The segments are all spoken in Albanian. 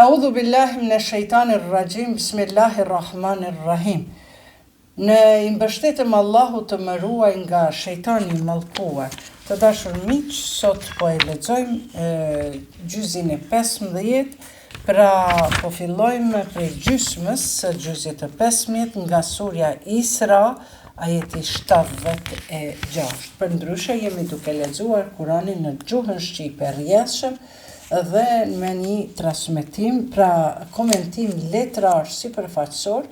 A'udhu billahi minash shaitanir rajim, bismillahirrahmanirrahim. Ne i mbështetëm Allahut të mëruaj nga shejtani i mallkuar. Të dashur miq, sot po e lexojmë gjuzin e 15, pra po fillojmë prej gjysmës së gjuzit të 15 nga surja Isra, ajeti 76. Përndryshe jemi duke lexuar Kur'anin në gjuhën shqipe rrjedhshëm dhe me një transmetim, pra komentim letrar sipërfaqësor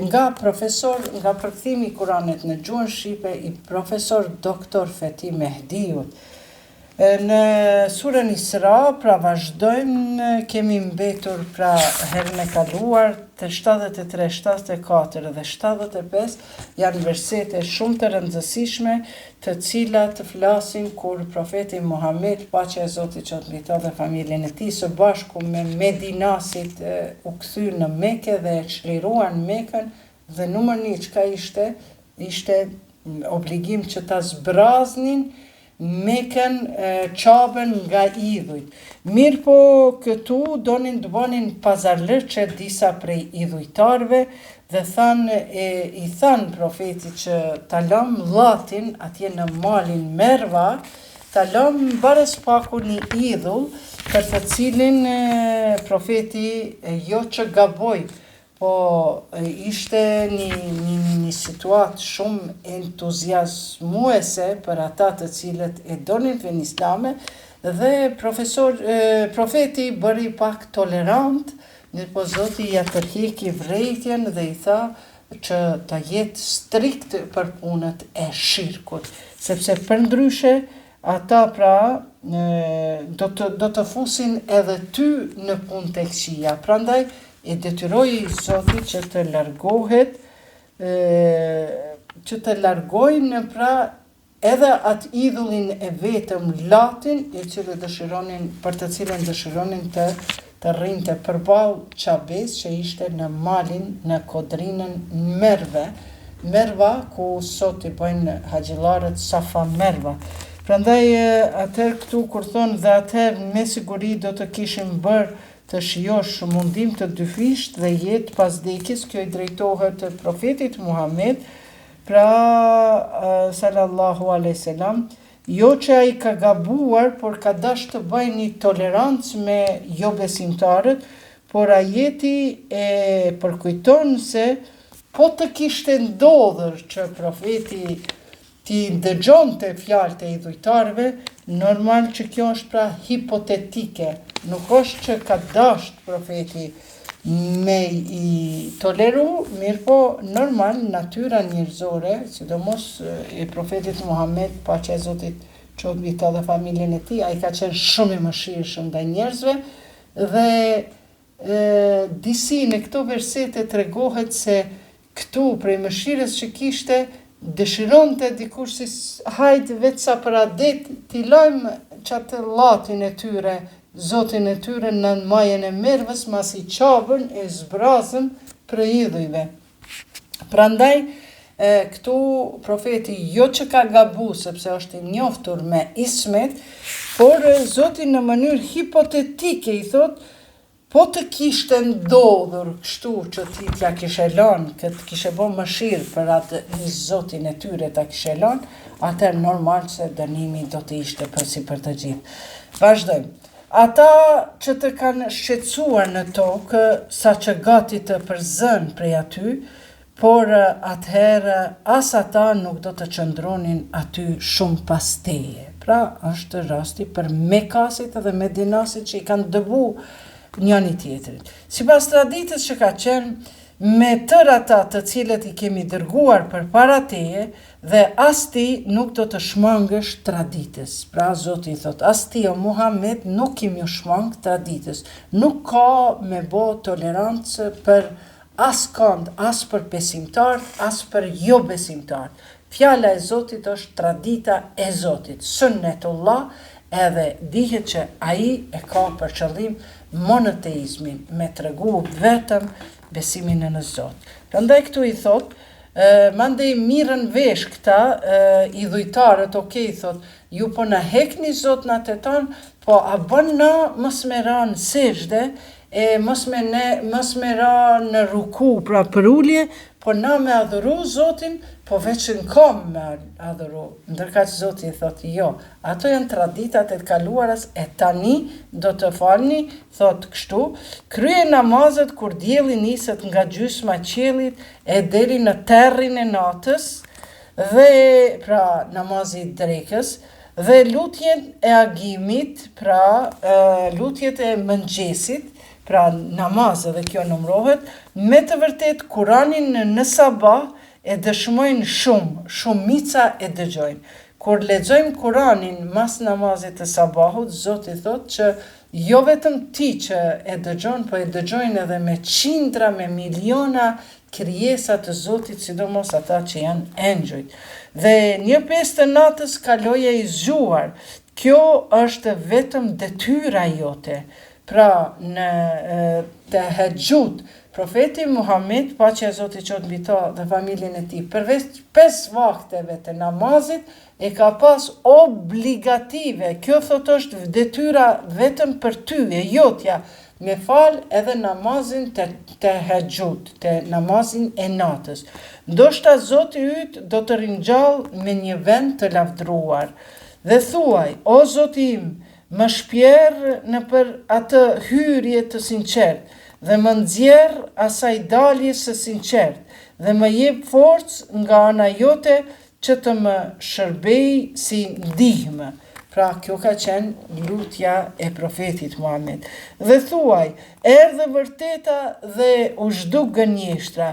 nga profesor, nga përkthimi i Kuranit në gjuhën shqipe i profesor Dr. Fethi Mehdiut. Në surën Isra, pra vazhdojmë, kemi mbetur pra herën e kaluar të 73, 74 dhe 75 janë versete shumë të rëndësishme, të cilat flasin kur profeti Muhammed, paqja e Zotit qoftë mbi të dhe familjen e tij, së bashku me Medinasit u kthy në Mekë dhe e çliruan Mekën, dhe numër 1 çka ishte obligim që ta zbraznin Mekën, qabën nga idhujt. Mirë po këtu donin të bënin pazarlëqe disa prej idhujtarve dhe i than profetit që ta lëm llatin atje në malin Merva, ta lëm bares paku një idhull për të cilin profeti jo që gaboj, po ishte një situatë shumë entuziazmuese për ata të cilët e donin fen islame, dhe profeti bëri pak tolerant, po Zoti ja tërheqi vërejtjen dhe i tha që ta jetë strikt për punët e shirkut, sepse përndryshe ata pra do të fusin edhe ty në punë të këqija. Prandaj e detyroi Zoti që të largohet, që të largojnë pra edhe atë idhullin e vetëm latin, për të cilën dëshironin të rrinte përballë Çabes, që ishte në malin, në kodrinën Merva, ku sot i bëjnë haxhillarët Safa Merva. Prandaj atëherë këtu kur thonë dhe atëherë me siguri do të kishim bërë të shijosh mundim të dyfisht dhe jetë pas vdekjes, kjo i drejtohet të profetit Muhammed, pra sallallahu alaihi wasallam, jo që ai ka gabuar, por ka dash të bëjë një tolerancë me jo besimtarët, por ajeti e përkujton se po të kishte ndodhur që profeti ti dëgjonte fjalët e idhujtarëve, normal që kjo është pra hipotetike, nuk është që ka dasht profeti me i toleru, mirë po normal natyra njerëzore, sidomos e profetit Muhammed, paqja e Zotit qoftë mbi të dhe familjen e tij, ai ka qenë shumë i mëshirshëm ndaj njerëzve, dhe disi në këto versete tregohet se këtu prej mëshirës që kishte, dëshironte dikush si hajde vetë sa për adet t'i lajmë qatë llatin e tyre, Zotin e tyre në majën e Mervës, mas i qabën e zbrazën për idhujve. Prandaj këtu profeti jo që ka gabu, sepse është i njoftur me ismet, por Zotin në mënyrë hipotetike i thot, po të kishte ndodhur kështu që ti t'ja kishe lanë, këtë kishe bo mëshirë për atë një Zotin e tyre t'a kishe lanë, atër normal se dënimi do të ishte për të gjithë. Vazhdojmë. Ata që të kanë shqetësuar në tokë, sa që gati të përzën prej aty, por atëherë as ata nuk do të qëndronin aty shumë pas teje. Pra është rasti për Mekasit dhe Medinasit që i kanë dëbu njëri tjetrit. Sipas traditës që ka qenë, me tërë ata të cilët i kemi dërguar përpara teje, dhe as ti nuk do të shmangësh traditës. Pra Zoti thot, as ti o Muhammed nuk kemi shmang traditës. Nuk ka me bo tolerancë për as kënd, as për besimtar, as për jo besimtar. Fjala e Zotit është tradita e Zotit, sunnetullah, edhe dihet që ai e ka për qëllim monoteizmin, me tregu vetëm besimin në Zot. Prandaj këtu i thot, mandej mirën vesh këta idhujtarët, thot, ju po na hekni Zot në atë tonë, po a bën na mos me ra në sejdë, mos me ra në ruku, pra për ulje, po na me adhuru Zotin, po veç në kom me adhuru. Ndërka që Zoti thot jo, ato janë traditat e të kaluaras, e tani do të falni, thot kështu, krye namazet kur dielli niset nga gjysma e qiellit e deri në terrin e natës, dhe pra namazi i drekës, dhe lutjen e agimit, pra lutjet e mëngjesit, pra namazë dhe kjo numrohet, me të vërtet Kuranin në sabah e dëshmojnë shumica e dëgjojnë. Kur lexojmë Kuranin mas namazit të sabahut, Zoti thot që jo vetëm ti që e dëgjon, po e dëgjojnë edhe me qindra, me miliona krijesa të Zotit, sidomos ata që janë engjëjt. Dhe 1/5 të natës kaloje i zgjuar. Kjo është vetëm detyra jote. Pra në tahajjud, profeti Muhammed, paqja e Zotit qoftë mbi ta dhe familjen e tij, përveç 5 vakteve të namazit, e ka pas obligative. Kjo thot është detyra vetëm për ty, e jotja, me fal edhe namazin të tahajjud, të namazin e natës. Ndoshta Zoti yt do të ringjall me një vend të lavdruar. Dhe thuaj, o Zoti im, më shpjerë në për atë hyrje të sinqert, dhe më nxjerr asaj dalje së sinqert, dhe më jep forcë nga ana jote që të më shërbej si ndihmë. Pra kjo ka qenë lutja e profetit Muhammed. Dhe thuaj, erdhe vërteta dhe u zhduk gënjeshtra.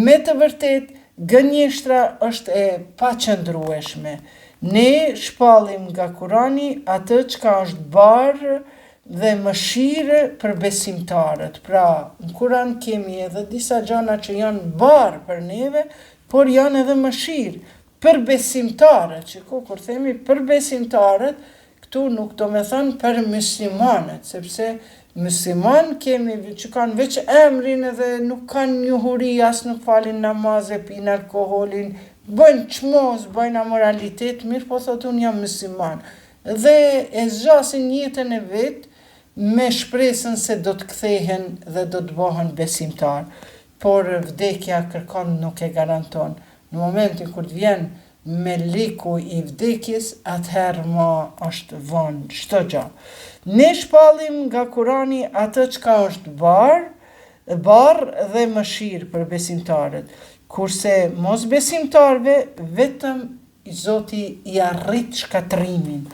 Me të vërtet, gënjeshtra është e paqëndrueshme. Ne shpallim nga Kurani atë çka është barë dhe mëshirë për besimtarët. Pra, në Kuran kemi edhe disa gjëra që janë barë për neve, por janë edhe mëshirë për besimtarët. Shiko, kur themi për besimtarët, këtu nuk do me thënë për muslimanët, sepse musliman kemi që kanë veç emrin edhe nuk kanë njohuri, as nuk falin namaz, pinë alkoholin, bëjnë çmoz, bëjnë amoralitet, mirë po thot unë jam musliman. Dhe e zgjasin jetën e vetë me shpresën se do të kthehen dhe do të bëhen besimtar. Por vdekja kërkon nuk e garanton. Në momentin kur të vjen meliku i vdekjes, atëherë më është vonë çdo gjë. Ne shpallim nga Kurani atë çka është barë dhe mëshirë për besimtarët. Kurse mos besimtarve, vetëm i Zoti i arrit shkatrimin.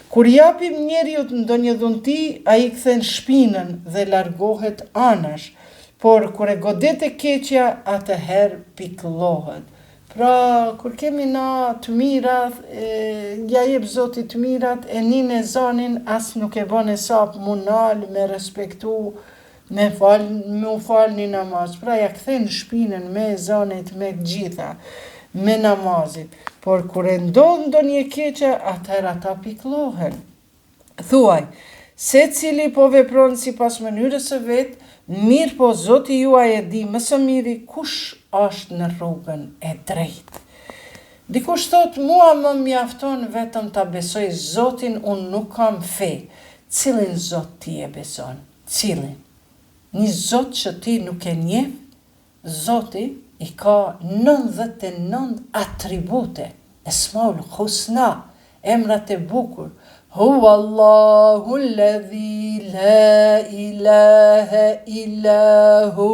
Kur japim njeriut ndonjë dhunti, ai kthen shpinën dhe largohet anash, por kur e godet e keqja, atëherë pikëllohet. Pra, kur kemi na të mirat, ja jep Zoti të mirat, e nin e zanin, as nuk e bën hesap munal, me respektu, me u fal një namaz. Pra ja kthen shpinën me ezanit, me gjitha, me namazit. Por kur e ndodh ndonjë keqe, atëherë ata pikëllohen. Thuaj, secili po vepron sipas mënyrës së vet, mirë po Zoti juaj e di më së miri kush është në rrugën e drejtë. Dikush thot, mua më mjafton vetëm ta besoj Zotin, unë nuk kam fe. Cilin Zot ti e beson? Cilin? Një Zot që ti nuk e njeh, Zoti i ka 99 atribute, Esmaul Husna, emrat e bukur. Huwa Allahu alladhi la ilaha illa hu.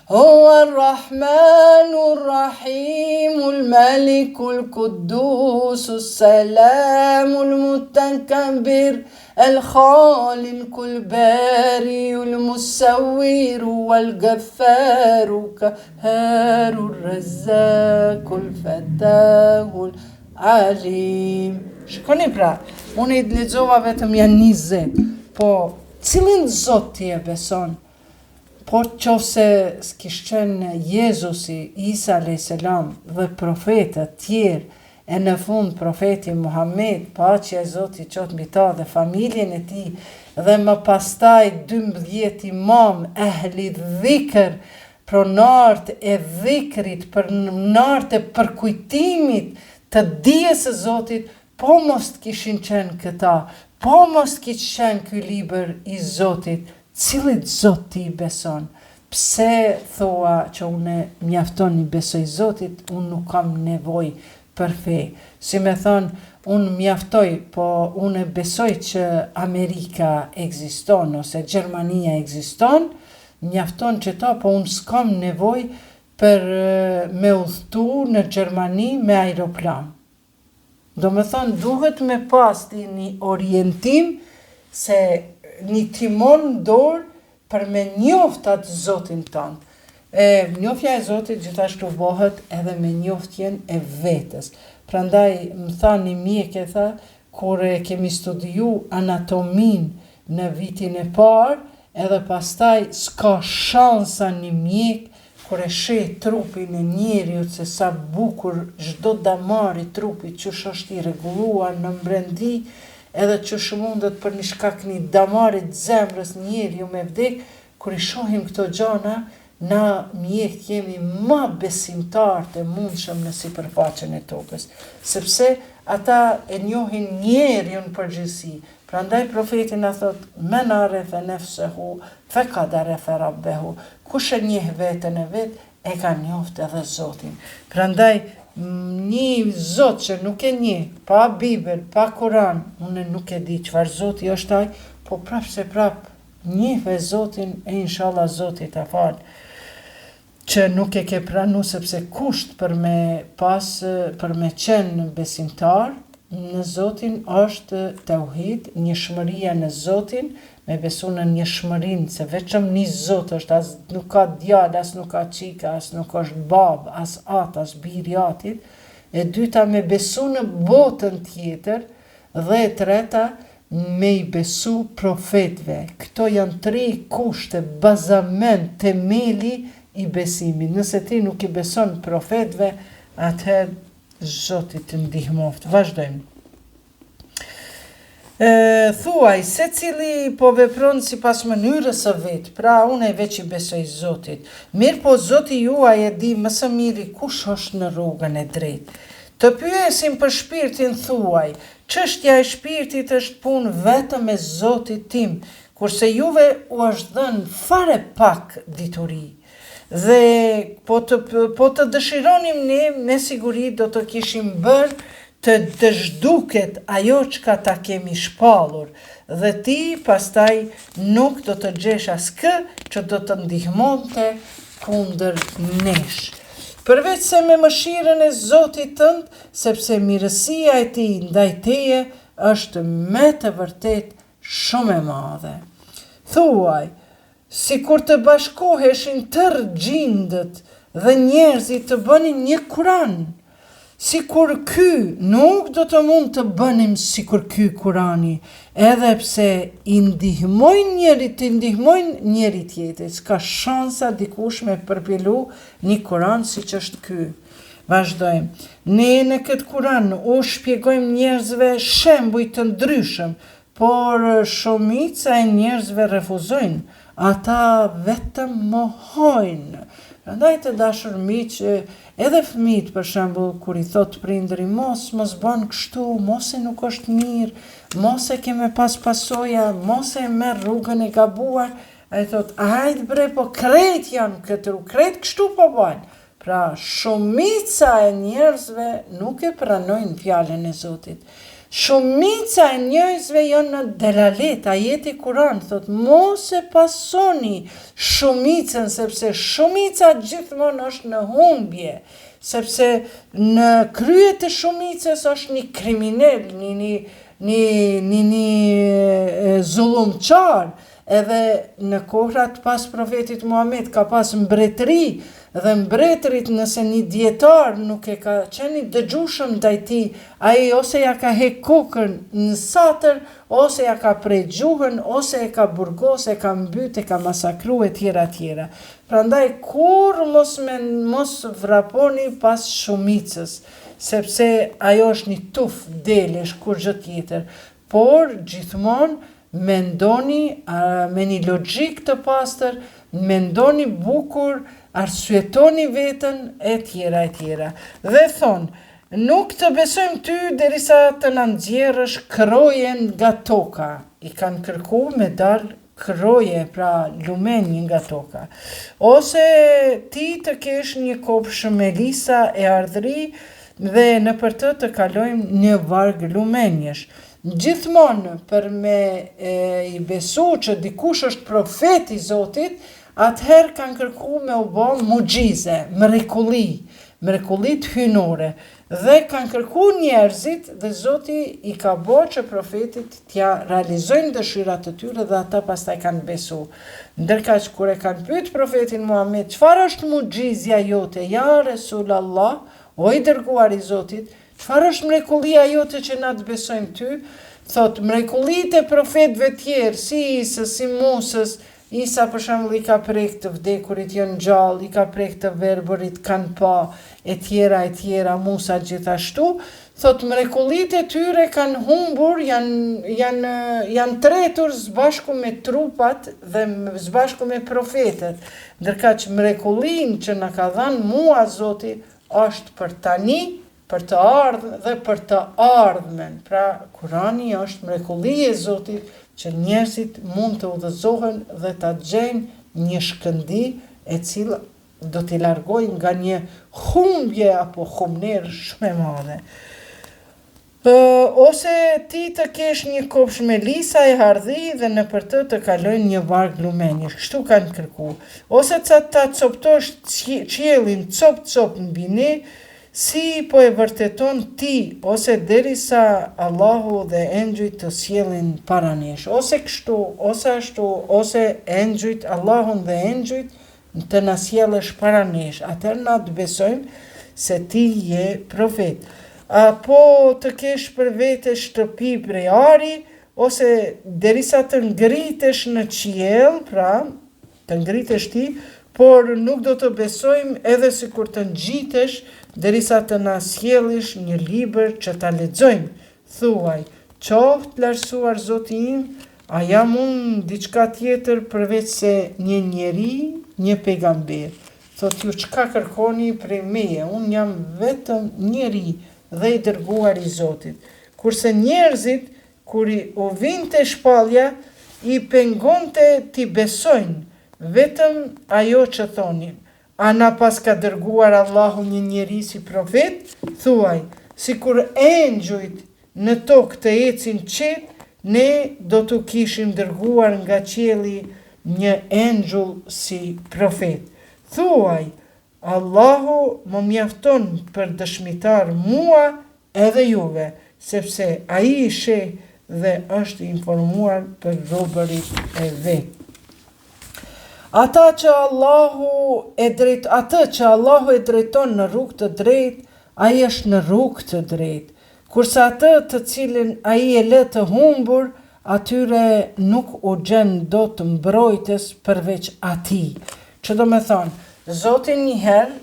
Huwa ar-Rahmanu ar-Rahimu al-Maliku al-Quddusu as-Salamu al-Mutakabbir الخالق البارئ المصور والغفار القهار الرزاق الفتاه العليم. Shikoni pra, unë i lexova vetëm janë 20, po cilin Zot ti e beson? Po qofse s'kish qenë Jezusi, Isa a.s. dhe profetët tjerë, e në fund profeti Muhammed, paqja e Zotit qoftë mbi ta dhe familjen e tij, dhe më pastaj 12 imam ehli dhikr, pronart e dhikrit, pronart e përkujtimit të dijes së Zotit, po mos të kishin qenë këta, po mos ki qenë ky libër i Zotit, cilit Zot ti beson? Pse thua që une mjafton i besoj Zotit, unë nuk kam nevoj për fe. Si me thonë, unë mjaftoj, po unë besoj që Amerika ekziston, ose Gjermania ekziston, mjafton që ta, po unë s'kam nevoj për me udhtu në Gjermani me aeroplan. Do me thonë, duhet me pas një orientim se një timon dorë për me njoft atë Zotin tonë. Njoftja e Zotit gjithashtu bëhet edhe me njoftjen e vetës. Prandaj më tha një mjek e tha, kur e kemi studiu anatomin në vitin e parë, edhe pastaj s'ka shansa një mjek kur e sheh trupin e njeriut se sa bukur çdo damar i trupit që është i rregulluar në mbrendi, edhe që mundet për një shkak një damarit zemrës njeriu me vdek, kur i shohim këto gjana, na mjek jemi ma besimtar të mundshëm në sipërfaqen e tokës, sepse ata e njohin njeriun përgjithësi. Prandaj profeti na thot, men arefe nefsehu, fekad arefe rabbehu. Kush e njeh veten e vet, e ka njoft edhe Zotin. Prandaj një Zot që nuk e njeh, pa Bibël, pa Kur'an, unë nuk e di çfarë Zoti është ai, po prap se prap njeh Zotin e inshallah Zoti ta fal. Që nuk e ke pranu sepse kusht për me qenë besimtar në Zotin është tauhid, njëshmëria në Zotin, me besu në njëshmërinë, se veçëm një Zot është, as nuk ka djalë, as nuk ka qika, as nuk është babë, as atë, as biri atit, e dyta me besu në botën tjetër, dhe e treta me i besu profetve. Këto janë 3 kushte, bazament, temeli i besimit. Nëse ti nuk i beson profetve, atëherë Zotit të ndihmoft. Vazhdojmë. Thuaj, se cili po vepron si pas mënyrës së vetë, pra unë e veç i besoj Zotit. Mirë po Zoti juaj e di më së miri kush është në rrugën e drejtë. Të pyesim për shpirtin thuaj, çështja e shpirtit është punë vetëm e Zotit tim, kurse juve u është dhënë fare pak dituri. Dhe po të dëshironim ne, me siguri do të kishim bërë të dëshduket ajo çka ta kemi shpallur, dhe ti pastaj nuk do të gjesh askë që do të ndihmonte kundër nesh. Përveç se me mëshirën e Zotit tënd, sepse mirësia e tij ndaj teje është me të vërtet shumë e madhe. Thuaj, si kur të bashkoheshin tërë gjindët dhe njerëzit të bënin një Kur'an, si kur ky nuk do të mund të bënim si kur ky Kur'ani, edhe pse i ndihmojnë njeri tjetër, s'ka shansa dikush me përpilu një Kur'an si që është ky. Vazhdojmë. Ne në këtë Kur'an u shpjegojmë njerëzve shembuj të ndryshëm, por shumica e njerëzve refuzojnë. Ata vetëm mohojnë. Prandaj të dashur miq, edhe fëmijët për shembull kur i thot prindëri mos bën kështu, mos e nuk është mirë, mos e ke me pas pasoja, mos e merr rrugën e gabuar, ai thot, hajt bre, po krejt janë këtu, krejt kështu po bajnë. Pra shumica e njerëzve nuk e pranojnë fjalën e Zotit. Shumica e njerëzve janë në delalet, ajeti Kur'an thot mos e pasoni shumicën, sepse shumica gjithmonë është në humbje, sepse në krye të shumicës është një kriminal, një zullumçar, edhe në kohrat pas profetit Muhammed ka pas mbretëri, dhe mbretërit nëse një dietar nuk e ka qenë dëgjueshëm ndaj tij, ai ose ja ka hek kokën në satër, ose ja ka prej gjuhën, ose e ka burgos, e ka mbyt, e ka masakru e tjera. Prandaj kur mos vraponi pas shumicës, sepse ajo është një tuf delesh kur gjë tjetër, por gjithmonë mendoni me një logjik të pastër, mendoni bukur, arsyetoni veten e tjera. Dhe thonë, Nuk të besojmë ty derisa të na nxjerrësh krojen nga toka. I kanë kërku me dalë kroje, pra lumenjë nga toka. Ose ti të kesh një kopshë melisa e ardhri dhe në për të kalojmë një varg lumenjësh. Gjithmonë për me i besu që dikush është profet i Zotit, atëherë kanë kërku me u bë mugjize, mrekullit hynore. Dhe kanë kërku njerëzit dhe Zoti i ka bërë që profetit t'ja realizojnë dëshirat të tyre dhe ata pastaj kanë besu. Ndërkaq kur e kanë pyet profetin Muhammed, çfarë është mugjizja jote, ja Resulallah, o i dërguar i Zotit, çfarë është mrekullia jote që na të besojmë ty? Thot, mrekullitë e profetëve tjerë, si Isës, si Musës, Isa për shembull i ka prek të vdekurit janë gjallë, i ka prek të verbërit kanë pa, e tjera, Musa gjithashtu. Thot, mrekullitë e tyre kanë humbur, janë tretur zbashku me trupat dhe zbashku me profetët. Ndërkaq mrekullinë që na ka dhënë mua Zoti është për tani, për të ardhmen dhe për të ardhmen. Pra, Kurani është mrekullia e Zotit që njerëzit mund të udhëzohen dhe ta gjejnë një shkëndi e cila do t'i largojnë nga një humbje apo humner shumë e madhe. Ose ti të kesh një kopshë melisa e hardhi dhe në për të kalojnë një varg lumenjësh. Kështu kanë kërku. Ose ta coptosh qiellin cop mbi ne, si po e vërteton ti, ose derisa Allahu dhe engjëjt të sjellin para nesh. Ose kështu, ose ashtu, ose engjëjt, Allahun dhe engjëjt të na sjellësh para nesh. Atëherë na të besojmë se ti je profet. Apo të kesh për vete shtëpi prej ari, ose derisa të ngritesh në qiell, pra të ngritesh ti, por nuk do të besojmë edhe si kur të ngjitesh derisa të na sjellësh një libër që ta lexojmë. Thuaj, qoftë lartësuar Zoti im, a jam unë diçka tjetër përveç se një njeri, një pejgamber. Thot ju çka kërkoni prej meje, unë jam vetëm njeri dhe i dërguar i Zotit. Kurse njerëzit, kur u vinte shpallja, i pengonte t'i besojnë, vetëm ajo që thonin. A na pas ka dërguar Allahu një njeri si profet? Thuaj, si kur engjëjt në tokë të ecin qetë, ne do t'u kishim dërguar nga qielli një engjëll si profet. Thuaj, Allahu më mjafton për dëshmitar mua edhe juve, sepse ai i sheh dhe është informuar për robërit e vet. Atë që Allahu e drejton në rrugë të drejtë, ai është në rrugë të drejtë. Kurse atë të cilin ai e lë të humbur, atyre nuk u gjen dot mbrojtës përveç atij. Që do me thonë, Zoti njëherë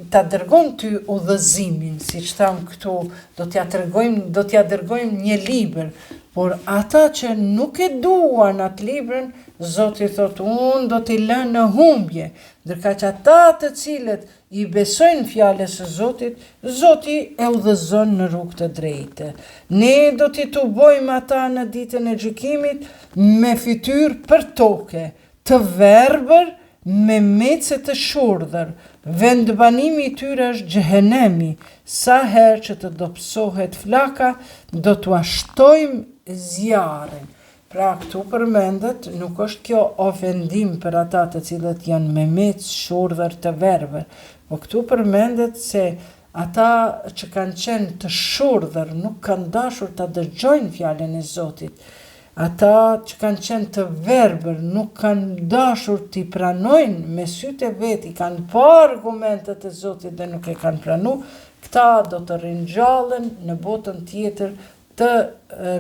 ta dërgon ty udhëzimin, si që thamë këtu, do t'ja dërgojmë një libër, por ata që nuk e duan atë librën, Zoti thot, unë do t'i lënë në humbje, ndërkaq ata të cilët i besojnë fjalës së Zotit, Zoti e udhëzon në rrugë të drejtë. Ne do t'i tubojmë ata në ditën e gjykimit me fytyrë për toke, të verbër, me mece të shurdhër, vendbanimi i tyre është xhehenemi, sa herë që të dobësohet flaka, do t'u ashtojmë zjarrin. Pra këtu përmendet, nuk është kjo ofendim për ata të cilët janë me mece shurdhër të verbër, po këtu përmendet se ata që kanë qenë të shurdhër nuk kanë dashur ta dëgjojnë fjalën e Zotit. Ata që kanë qenë të verbër nuk kanë dashur t'i pranojnë me sytë e vet, i kanë pa argumentet e Zotit dhe nuk e kanë pranu, këta do të rinjallen në botën tjetër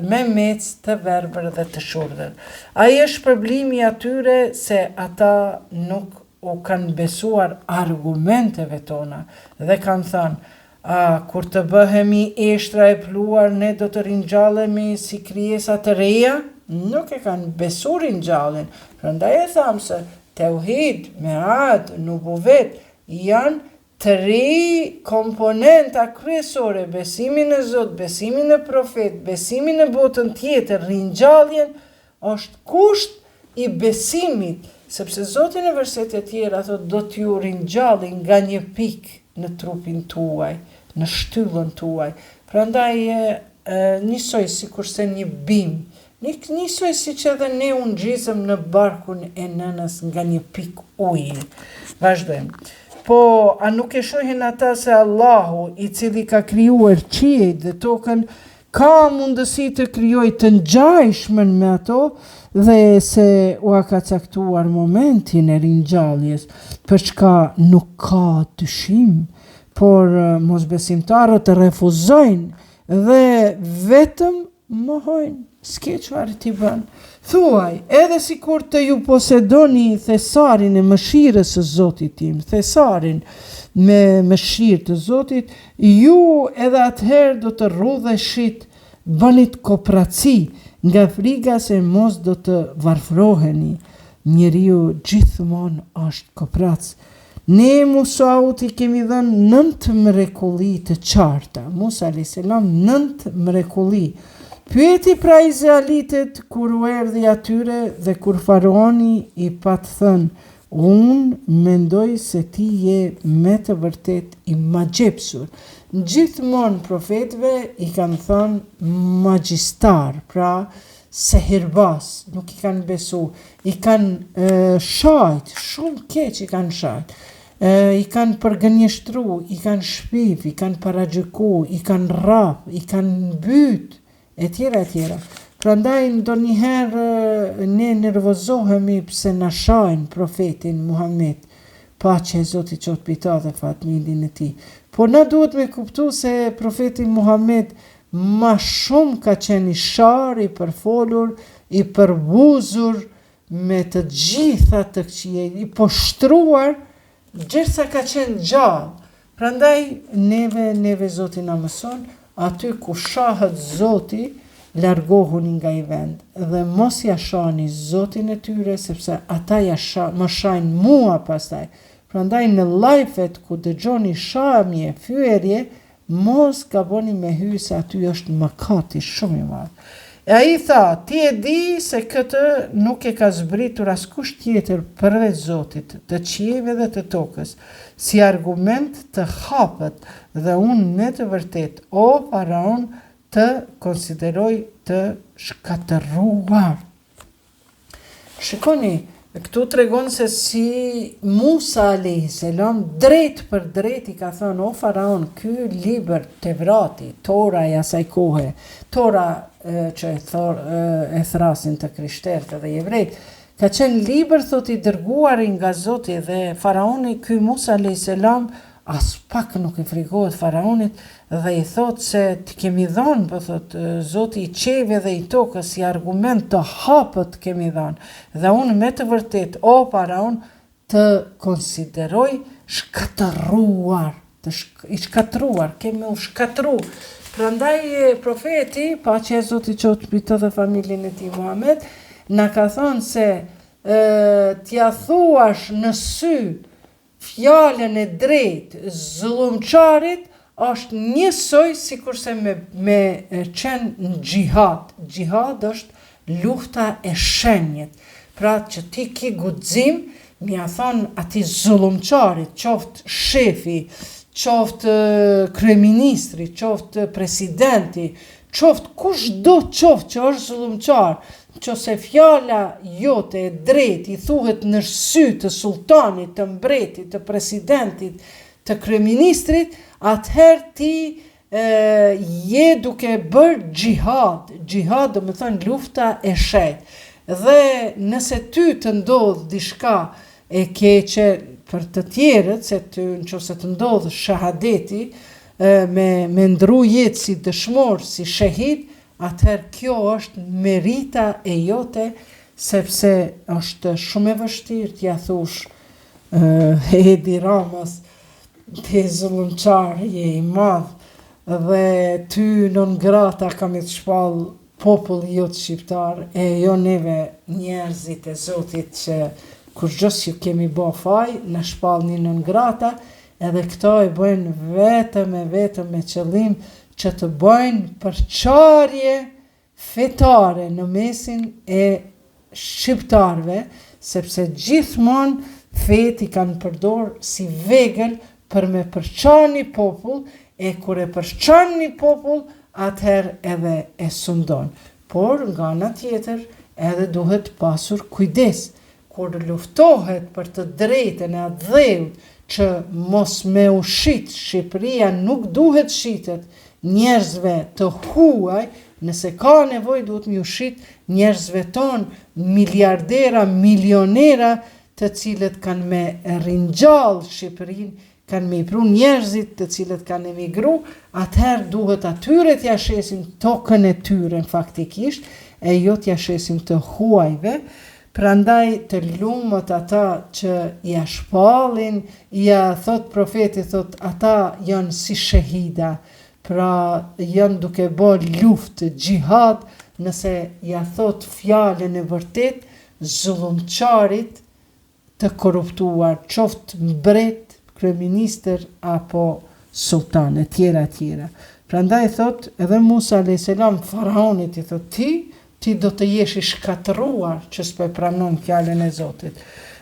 me mec, të verbër dhe të shurdhër. Ai është problemi atyre se ata nuk u kanë besuar argumenteve tona dhe kanë thënë, kur të bëhemi eshtra e pluar, ne do të ringjallemi si krijesa të reja, nuk e kanë besuar ringjalljen. Prandaj e thamë se tauhid, mead, nubuvet janë 3 komponenta kryesore, besimin në Zot, besimin në profet, besimin në botën tjetër, ringjalljen, është kusht i besimit, sepse Zoti në versetet tjera thotë do t'ju ringjalli nga një pikë në trupin tuaj, në shtyllën tuaj. Prandaj njësoj si kurse një bim, njësoj si që edhe ne unë gjizëm në barkun e nënës nga një pikë ujë. Vazhdojmë. Po, a nuk e shohin ata se Allahu, i cili ka krijuar qiejt dhe tokën, ka mundësi të krijoj të ngjajshmen me ato, dhe se u ka caktuar momentin e ringjalljes, për çka nuk ka dyshim, por mosbesimtarët refuzojnë dhe vetëm mohojnë. S'ke çfarë t'i bën. Thuaj, edhe si kur të ju posedoni thesarin e mëshirës së Zotit tim, thesarin me mëshirë të Zotit, ju edhe atëherë do të rrudheshit, bënit kopraci, nga friga se mos do të varfroheni. Njeriu gjithmonë është koprac. Ne Musaut i kemi dhënë 9 mrekulli të qarta. Musa a.s. 9 mrekulli. Pyeti pra Izraelitet kur u erdhi atyre dhe kur faraoni i pat thënë, unë mendoj se ti je me të vërtet i magjepsur. Gjithmonë profetëve i kanë thënë magjistar, pra sehirbas, nuk i kanë besu, i kanë shajt, shumë keq i kanë shajt, i kanë përgënjeshtru, i kanë shpif, i kanë paragjyku, i kanë rap, i kanë byt, e tjera. Prandaj ndonjëherë ne nervozohemi pse na shajnë profetin Muhammed, paqja e Zotit qoftë mbi ta dhe familjen e tij. Po na duhet me kuptu se profeti Muhammed ma shumë ka qenë i shar, i përfolur, i përbuzur me të gjitha të këqijat, i poshtruar, gjithsa ka qenë gjallë. Prandaj neve Zoti na mëson, aty ku shahet Zoti, largohuni nga i vend dhe mos ja shani Zotin e tyre, sepse ata më shajnë mua pastaj. Prandaj në lajfet ku dëgjoni shamje, fyerje, mos gaboni me hy se aty është mëkati shumë i madh. E ai tha, ti e di se këtë nuk e ka zbritur askush tjetër përveç Zotit, të qiejve dhe të tokës, si argument të hapët, dhe unë me të vërtet, o faraon, të konsideroj të shkatëruar. Shikoni, këtu tregon se si Musa a.s. drejt për drejt i ka thënë, o faraon, ky libër Tevrati, Tora e asaj kohe, Tora që e thrasin të krishterët dhe jevrejt, ka qenë libër, thot, i dërguar nga Zoti, dhe faraoni, ky Musa a.s. as pak nuk i frikohet faraonit dhe i thot se të kemi dhënë, po thot, Zoti i qeve dhe i tokës, si argument të hapët kemi dhënë. Dhe unë me të vërtet, o faraon, të konsideroj shkatëruar, i shkatruar, kemi u shkatru. Prandaj profeti, paqja e Zotit qoftë mbi të dhe familjen e tij Muhammed, na ka thonë se t'ja thuash në sy fjalën e drejtë zullumçarit është njësoj si kurse me qenë në gjihad. Gjihad është lufta e shenjët. Pra që ti ki guxim, mi a thonë ati zullumçarit, qoftë shefi, qoftë kryeministri, qoftë presidenti, qoftë kush do qoftë që është zullumçar, që se fjala jote e drejt i thuhet në sy të sultanit, të mbretit, të presidentit, të kryeministrit, atëherë ti je duke bërë gjihad. Gjihad do me thënë lufta e shenjtë. Dhe nëse ty të ndodh diçka e keqe për të tjerët, se ty nëse të ndodh shahadeti, me ndru jetë si dëshmor, si shahid, atëherë kjo është merita e jote, sepse është shumë e vështirë t'ja thush Edi Ramës, ti zullumçar, je i madh, dhe ty non grata kam të shpall populli jot shqiptar, e jo neve njerëzit e Zotit që kur gjës ju kemi bo faj, në shpall një non grata, edhe këto e bëjnë vetëm me qëllim që të bëjnë përçarje fetare në mesin e shqiptarve, sepse gjithmonë feti kanë përdor si vegël për me përçar një popull, e kur e përçar një popull, atëherë edhe e sundon. Por nga ana tjetër edhe duhet pasur kujdes. Kur luftohet për të drejtën e atë dheut që mos me ushit, Shqipëria nuk duhet shitet njerëzve të huaj, nëse ka nevojë duhet mi ushit njerëzve ton, miliardera, milionera, të cilët kanë me ringjall Shqipërinë, kanë me pru njerëzit të cilët kanë emigru, atëherë duhet atyre t'ja shesim tokën e tyre faktikisht, e jo t'ja shesim të huajve. Prandaj të lumët ata që ja shpallin, ja thot profeti, thot ata janë si shahida, pra janë duke bërë luftë, gjihad, nëse ja thot fjalën e vërtet, zullumçarit të korruptuar, qoftë mbret, kryeministër apo sultan, e tjera. Prandaj thot edhe Musa a.s. faraonit i thot ti do të jesh i shkatëruar që s'po e pranon fjalën e Zotit.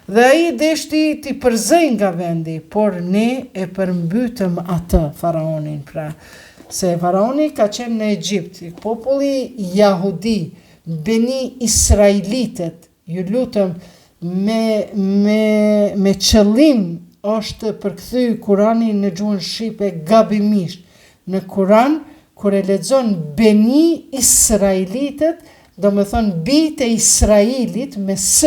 Dhe ai deshti ti përzej nga vendi, por ne e përmbytëm atë faraonin, pra se faraoni ka qenë në Egjipt, populli jahudi, Beni Israelitet, ju lutem, me qëllim është përkthy Kurani në gjuhën shqipe gabimisht. Në Kuran, kur e lexon Beni Israelitet, do me thonë bijtë e Israelit me s,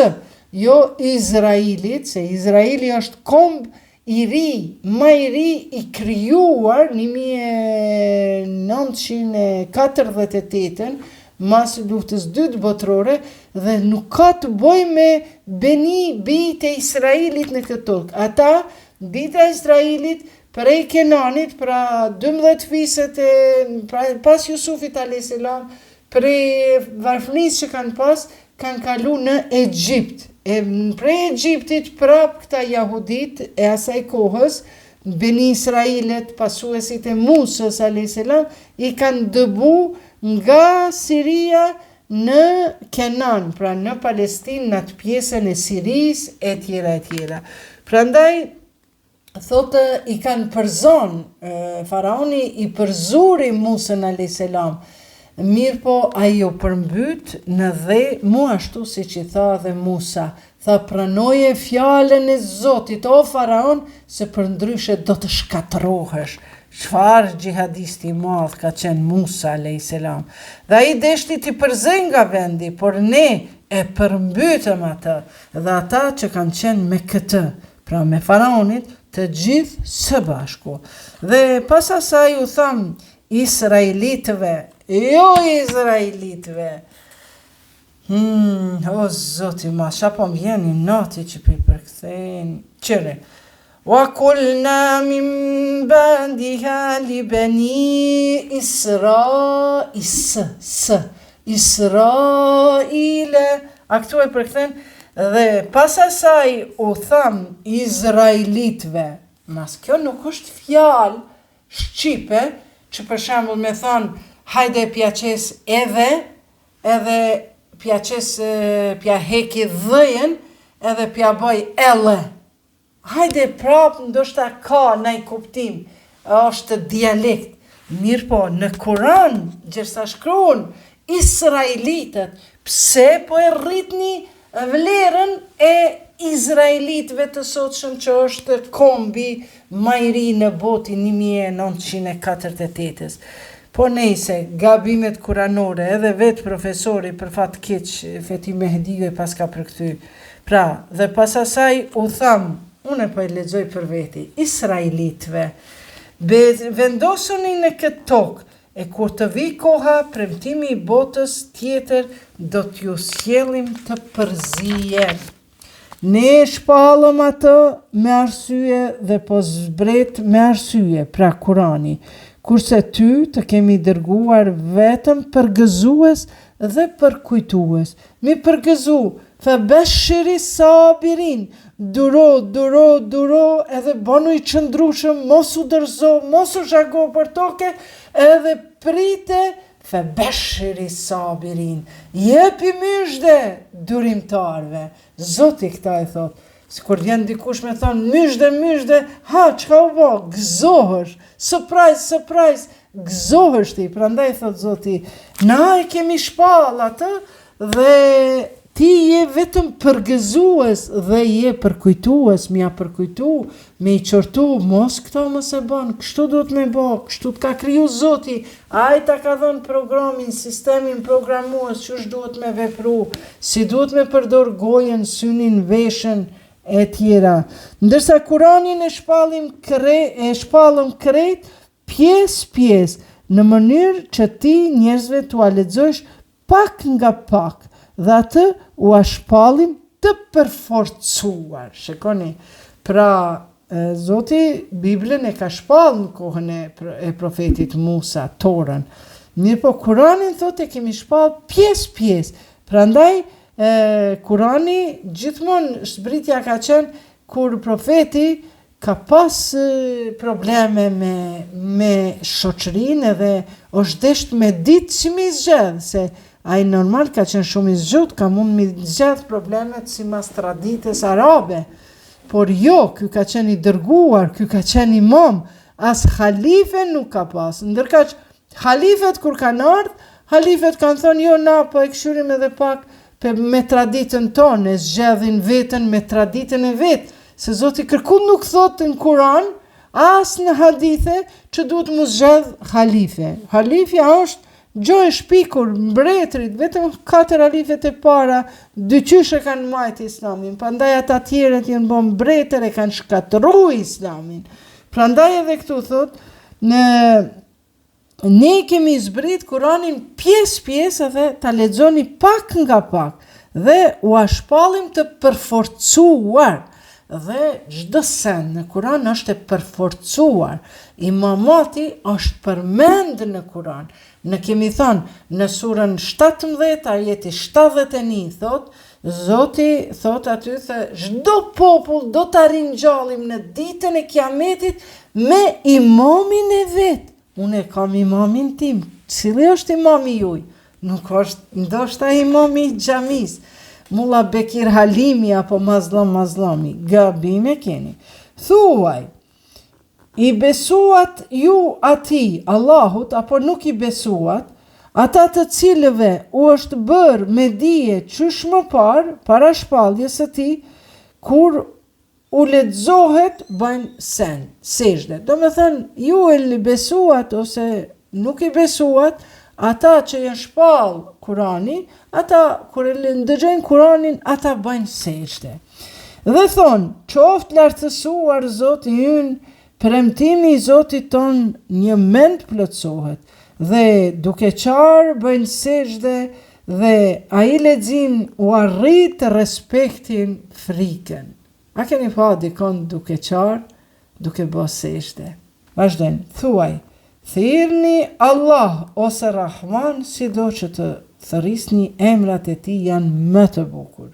jo Izraelit, se Izraeli është komb i ri, më i ri i krijuar 1948, mas luftës dytë botërore, dhe nuk ka të bëjë me Beni, bijtë e Israelit në këtë tokë. Ata, bijtë e Israelit, prej Kenanit, pra 12 fiset pas Jusufit a.s., prej varfënisë që kanë pas, kanë kalu në Egjipt. Prej Egjiptit prap këta jahudit e asaj kohës, Beni Israelet, pasuesit e Musës a.s., i kanë dëbu nga Siria në Kenan, pra në Palestinë, në atë pjesën e Siris, e tjera. Prandaj, thotë i kanë përzon, faraoni i përzuri Musën a.s., mirë po ajo përmbyt në dhe mu ashtu si që tha dhe Musa, tha pranoje fjalën e Zotit, o faraon, se për ndryshe do të shkatërohesh. Çfarë gjihadisti i madh ka qenë Musa a.s. Dhe ai deshti t'i përzej nga vendi, por ne e përmbytëm atë, dhe ata që kanë qenë me këtë, pra me faraonit, të gjithë së bashku. Dhe pas asaj u tham Israelitëve, jo Izraelitëve. O Zoti ma, shapo m'vjeni nati që për përkthejnë. Qëre. Wa kulna min ba'diha li bani Israile. A këtu e përkthejnë. Dhe pas asaj u tham Izraelitëve. Mas kjo nuk është fjalë shqipe, që për shembull me thonë hajde pjaqes edhe pjaqes pja heki dhëjen edhe pja bëj elle. Hajde prap ndoshta ka nëj kuptim, është dialekt. Mirë po, në Kuran, gjërsa shkruan Israelitët, pse po e rritni vlerën e Izraelitëve të sotshëm që është kombi më i ri në botin 1948. Po nejse, gabimet kuranore, edhe vetë profesori për fat keq, Feti Mehdiu e pas ka përkthy. Pra, dhe pas asaj u tham, unë po e lexoj për veti, Israelitëve, vendosuni në këtë tokë, e kur të vi koha, premtimi i botës tjetër, do t'ju sjellim të përzihen. Ne shpallëm atë me arsye dhe po zbret me arsye, pra Kurani, kurse ty të kemi dërguar vetëm përgëzues dhe përkujtues. Mi përgëzu Fabashshiri sabirin. Duro, edhe banu I qëndrushëm, mos u dërzo, mos u zhago për toke, edhe prite, fabashshiri sabirin. Jepi myshde durimtarve. Zoti këta e thot. Kur vjen dikush me thonë, myshde, ha, çka u bë? Gëzohesh, surprise, gëzohesh ti. Prandaj thot Zoti, na e kemi shpall atë dhe ti je vetëm përgëzues dhe je përkujtues, mja përkujtu, me I qortu, mos këto mos e bën, kështu duhet me bë, kështu t'ka kriju Zoti, ai ta ka dhënë programin, sistemin programues, ç'është duhet me vepru, si duhet me përdor gojen, synin, veshën e tjera. Ndërsa Kuranin e shpallëm krejt, pjesë, në mënyrë që ti njerëzve t'u lexosh pak nga pak, dhe atë u shpallim të përforcuar. Shikoni, pra Zoti Biblën e ka shpall në kohën e profetit Musa, Torën. Mirë po Kurani thotë e kemi shpall pjesë. Prandaj Kurani gjithmonë shbritja ka qenë kur profeti ka pas probleme me shoqërinë edhe është desht me ditë që mi zgjedh, se ai normal ka qenë shumë I zgjut, ka mund mi zgjedh problemet si mas traditës arabe, por jo, ky ka qenë I dërguar, ky ka qenë imam, as halife nuk ka pas, ndërkaq halifet kur kanë ardhur, halifet kanë thonë jo na po e këshyrim edhe pak me traditën tonë, zgjedhin veten me traditën e vet, se Zoti kërkun nuk thotë në Kur'an, as në hadithe që duhet mu zgjedh halife. Halifja është gjo e shpikur, mbretrit, vetëm 4 halifet e para, 2 qyshe kanë majt Islamin, prandaj ata tjerët janë bën mbretër e kanë shkatërru Islamin. Prandaj edhe këtu thot, ne kemi zbrit Kuranin pjesë dhe ta lexoni pak nga pak, dhe u shpallim të përforcuar, dhe çdo send në Kuran është e përforcuar. Imamati është përmend në Kuran. Ne kemi thënë në surën 17 ajeti 71 thot, Zoti thot aty se çdo popull do ta ringjallim në ditën e Kiametit me imamin e vet. Unë kam imamin tim. Cili është imami juaj? Nuk është ndoshta imami I xhamis. Mulla Bekir Halimi apo Mazlami, gabime keni. Thuaj, I besuat ju ati, Allahut, apo nuk I besuat, ata të cilëve u është bërë me dije qysh më parë, para shpalljes së tij, kur u lexohet bëjnë sejdë. Do me thënë, ju e besuat ose nuk I besuat, ata që janë shpall Kurani, ata kur e ndëgjojnë Kuranin, ata bëjnë sejdë. Dhe thonë, qoftë lartësuar Zoti ynë, premtimi I Zotit ton një mend plotësohet, dhe duke qarë bëjnë sejdë, dhe ai lexim u arrit respektin frikën. A keni pa dikon duke qarë, duke bë sejdë? Vazhdojnë, thuaj, thirrni Allah ose Rahman, sido që të thërrisni emrat e tij janë më të bukur.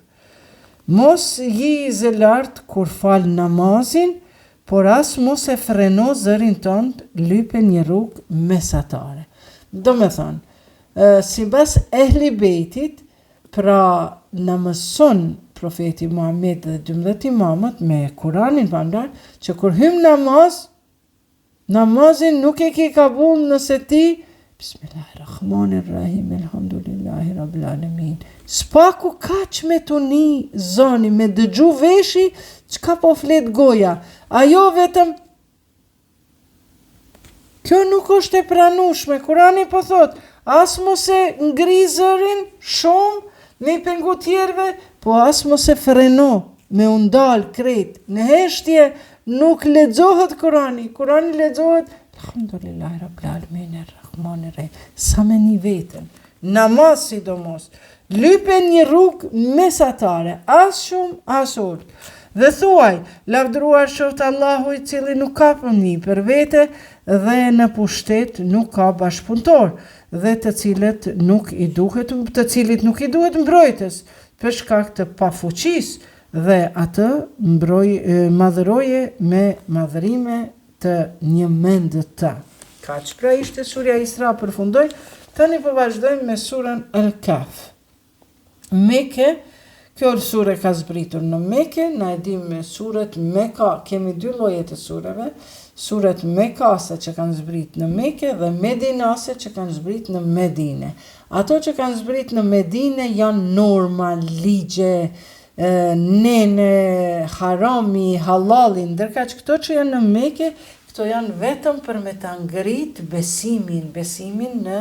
Mos jizë lart kur fal namazin, por as mos e freno zërin tënd, lype një rrugë mesatare. Do me thonë, si bas ehli bejtit, pra në mëson profeti Muhammed dhe 12 imamët me Kuranin pandar, që kur hym namazin nuk e ke kabull nëse ti, Bismillahirrahmanirrahim, elhamdulillahi rabbil alamin. Spaku kaq me tuni zoni, me dëgju veshi, çka po flet goja. Ajo vetëm, kjo nuk është e pranueshme. Kurani po thot, as mos e ngri zërin shumë me pengu tjerve, po as mos e freno me undal krejt. Në heshtje nuk lexohet Kurani. Kurani lexohet Alhamdulillahi rabbil alamin arrahmanirrahim. Sa me një vetën. Namaz sidomos. Lype një rrugë mesatare, as shumë, as urt. Dhe thuaj, lavdruar qoftë Allahu I cili nuk ka pëni për vete dhe në pushtet nuk ka bashkëpunëtor, dhe të cilit nuk I duhet mbrojtës, për shkak të pafuqisë dhe atë madhëroje me madhërime të një mendët të. Kaq pra ishte surja Isra përfundoi, tani po vazhdojmë me surën Al-Kahf. Meke, kjo sure ka zbritur në Meke, na e dim me suret Meka, kemi dy lloje të sureve, suret Mekase që kanë zbrit në Meke dhe Medinase që kanë zbrit në Medine. Ato që kanë zbrit në Medine janë norma, ligje, nene, harami, halali, ndërka që këto që janë në Meke, këto janë vetëm për me ta ngrit besimin në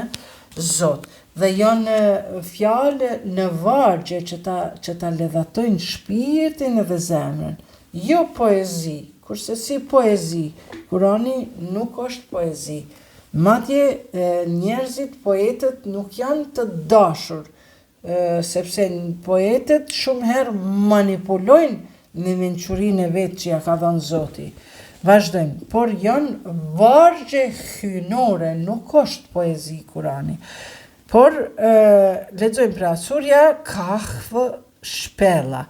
Zot. Dhe janë fjalë në vargje që ta ledhatojnë shpirtin edhe zemrën. Jo poezi, kurse si poezi, Kurani nuk është poezi. Madje njerëzit, poetët nuk janë të dashur, sepse poetët shumë herë manipulojnë me mençurinë e vetë që ja ka dhënë Zoti. Vazhdojmë, por janë vargje hynore, nuk është poezi Kurani. Por lexojmë pra surja Kahf, shpella.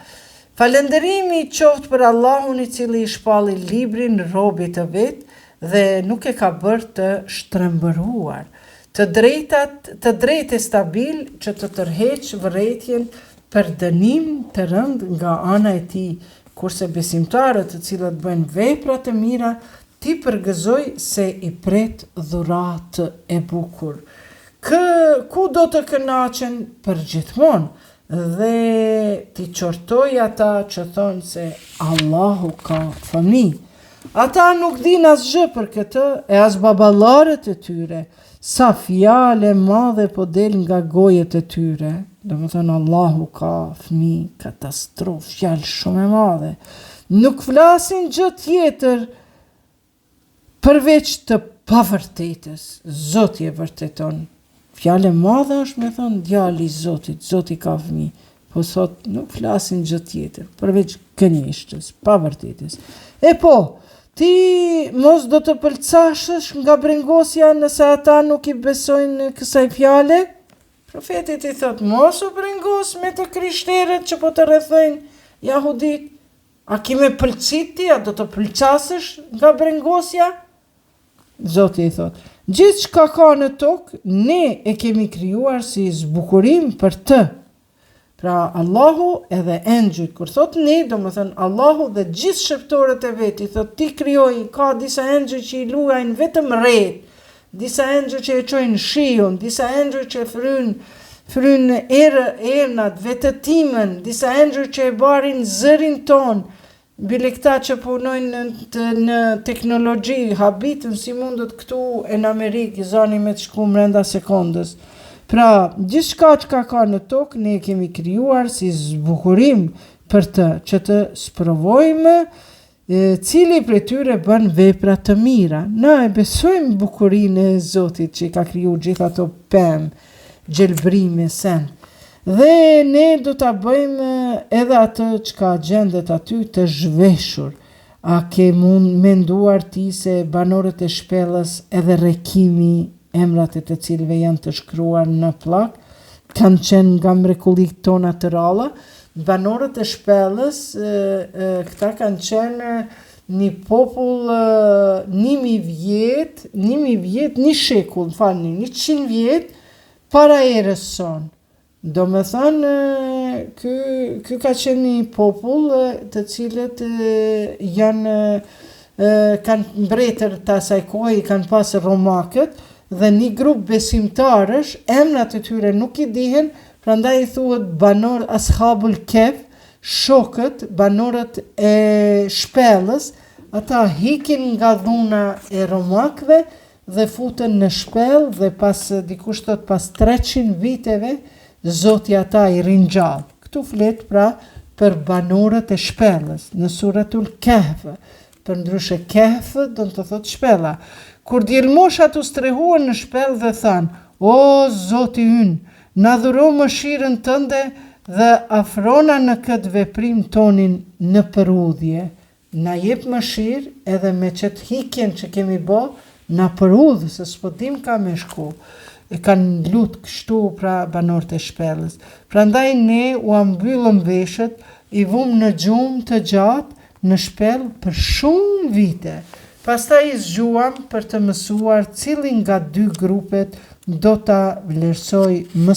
Falënderimi qoftë për Allahun I cili I shpalli librin robit të vet dhe nuk e ka bërë të shtrembëruar, të drejtë stabil që të tërheq vërejtjen për dënim të rënd nga ana e tij, kurse besimtarët të cilët bëjnë vepra të mira, ti përgëzoj se I pret dhuratë e bukur. Ku do të kënaqen për gjithmonë dhe ti qortoj ata që thonë se Allahu ka fëmijë. Ata nuk din asgjë për këtë e as baballarët e tyre, sa fjale madhe po del nga gojet e tyre. Domethënë Allahu ka fëmijë, katastrofë, fjalë shumë e madhe. Nuk flasin gjë tjetër përveç të pavërtetës. Zoti e vërteton. Fjale madhe është me thonë djali I Zotit, Zoti ka fëmijë, po sot nuk flasin gjë tjetër, përveç gënjeshtës, pavërtetës. E po, ti mos do të pëlqashesh nga brengosja nëse ata nuk I besojnë kësaj fjale? Profetit I thot, mos u brengos me të krishterët që po të rrethojnë jahudit. A ki me pëlqit ti, a do të pëlqasesh nga brengosja? Zoti I thot, gjithë që ka në tokë, ne e kemi krijuar si zbukurim për të. Pra Allahu edhe engjëjt, kur thot ne, do më thënë Allahu dhe gjithë shëptorët e veti, thot ti krijoi, ka disa engjëj që I luajnë vetëm rret, disa engjëj që e çojnë shiun, disa engjëj që fryn ernat, vetëtimen, disa engjëj që e barin zërin ton, bile këta që punojnë në teknologji, habitën si mundët këtu e në Amerikë, zani me të shku mrenda sekondës. Pra, gjithçka që ka në tokë, ne kemi krijuar si zbukurim për të, që të sprovojmë cili prej tyre bën vepra të mira. Na e besojmë bukurinë e Zotit që I ka kriju gjithë ato pemë, gjelbrime, sen. Dhe ne do ta bëjmë edhe atë që ka gjendet aty të zhveshur. A ke menduar ti se banorët e shpellës edhe rekimi, emrat e të cilëve janë të shkruar në plak, kanë qenë nga mrekullitë tona të ralla? Banorët e shpellës, këta kanë qenë një popull 1 shekull, 100 vjet para erës sonë. Do me thënë, ky ka qenë një popull të cilët kanë mbretër të asaj kohë, kanë pasë romakët dhe një grup besimtarësh, emrat e tyre nuk I dihen, prandaj I thuhet banor Ashabul Kef, shokët, banorët e shpellës, ata hikin nga dhuna e romakëve dhe futen në shpellë dhe dikush thot pas 300 viteve Zoti ata I ringjall. Këtu flet pra për banorët e shpellës në suratul Kahf. Përndryshe Kahf do të thotë shpella. Kur djelmoshat u strehuan në shpellë dhe thanë, o Zoti ynë, na dhuro mëshirën tënde dhe afrona në këtë veprim tonin në përudhje. Na jep mëshirë edhe me qëtë hikjen që kemi bë, na përudhë, se s'po dim ka me shku. kanë lutë kështu pra banorët e shpellës. Prandaj ne u ambyllëm veshët, i vum në gjumë të gjatë në shpellë për shumë vite. Pastaj i zgjuam për të mësuar cilin nga dy grupet do ta vlerësoj më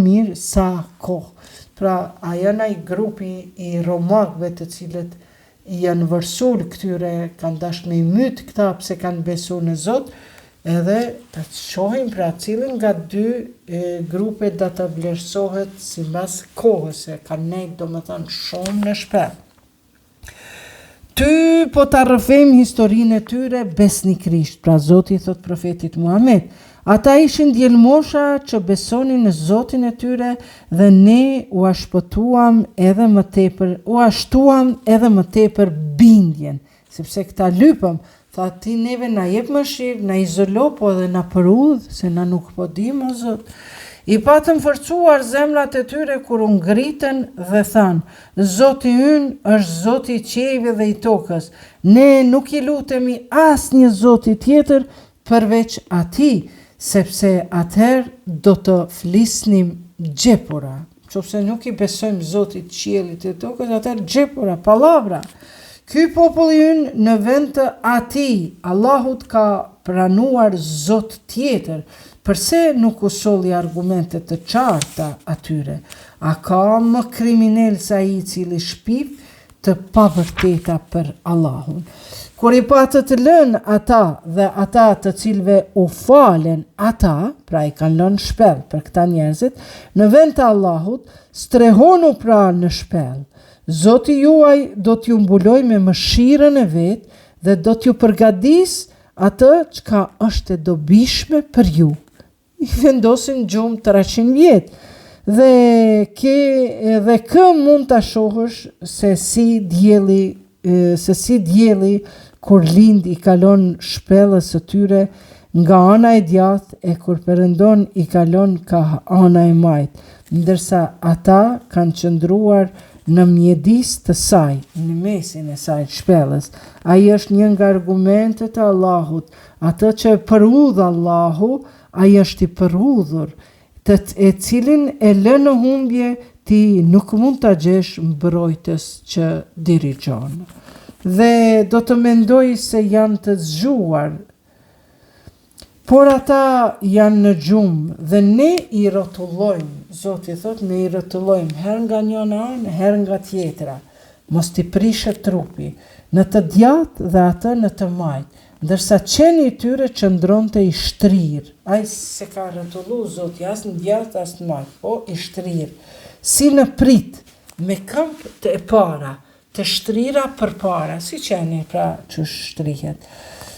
mirë sa kohë. Pra, a janë ai grupi i romakëve të cilët janë vërsul këtyre, kanë dashur me i myt këta pse kanë besuar në Zot, edhe të shohim pra cilin nga dy grupe do të vlerësohet sipas kohës, se kanë nejtë domethënë shumë në shpellë. Ty po të rrëfejmë historinë e tyre besnikrisht, pra Zoti thot profetit Muhammed. Ata ishin djelmosha që besonin në Zotin e tyre dhe ne u ashtuam edhe më tepër bindjen, sepse këta lypëm, tha ti neve na jep mëshirë, na izolo, po edhe na përudh, se na nuk po dim o Zot. I patëm forcuar zemrat e tyre kur u ngritën dhe thanë, Zoti ynë është Zoti i qiejve dhe i tokës, ne nuk i lutemi asnjë Zoti tjetër përveç atij, sepse atëherë do të flisnim gjepura. Qofse nuk i besojmë Zotit qiellit e tokës, atëherë gjepura, palavra. Ky populli ynë në vend të atij, Allahut ka pranuar Zot tjetër. Përse nuk u solli argumente të qarta atyre? A ka më kriminal se ai i cili shpif të pavërteta për Allahun? Kur i patë të lënë ata dhe ata të cilve u falen ata, pra i kanë lënë shpellë për këta njerëzit, në vend të Allahut, strehonu pra në shpellë. Zoti juaj do t'ju mbuloj me mëshirën e vetë dhe do t'ju përgadis atë çka është e dobishme për ju. I vendosin gjumë 300 vjetë dhe kë mund të shohësh se si djeli kur lind i kalon shpellës së tyre nga ana e djathtë e kur perëndon i kalon ka ana e majtë, ndërsa ata kanë qëndruar në mjedis të saj, në mesin e saj shpellës. Ai është një nga argumentet e Allahut, atë që e përudh Allahu, ai është i përudhur, e cilin e lë në humbje, ti nuk mund ta gjesh mbrojtës që dirigjon. Dhe do të mendoj se janë të zgjuar, por ata janë në gjumë dhe ne i rrotullojmë, Zoti thot ne i rrotullojmë her nga njëra anë, her nga tjetra. Mos t'i prishet trupi, në të djathtë dhe atë në të majtë, ndërsa qeni i tyre qëndronte i shtrirë. Ai se ka rrotullu Zoti as në djathtë as në majtë, po i shtrirë. Si në prit, me këmbë të e para, të shtrira për para, si qeni pra që shtrihet.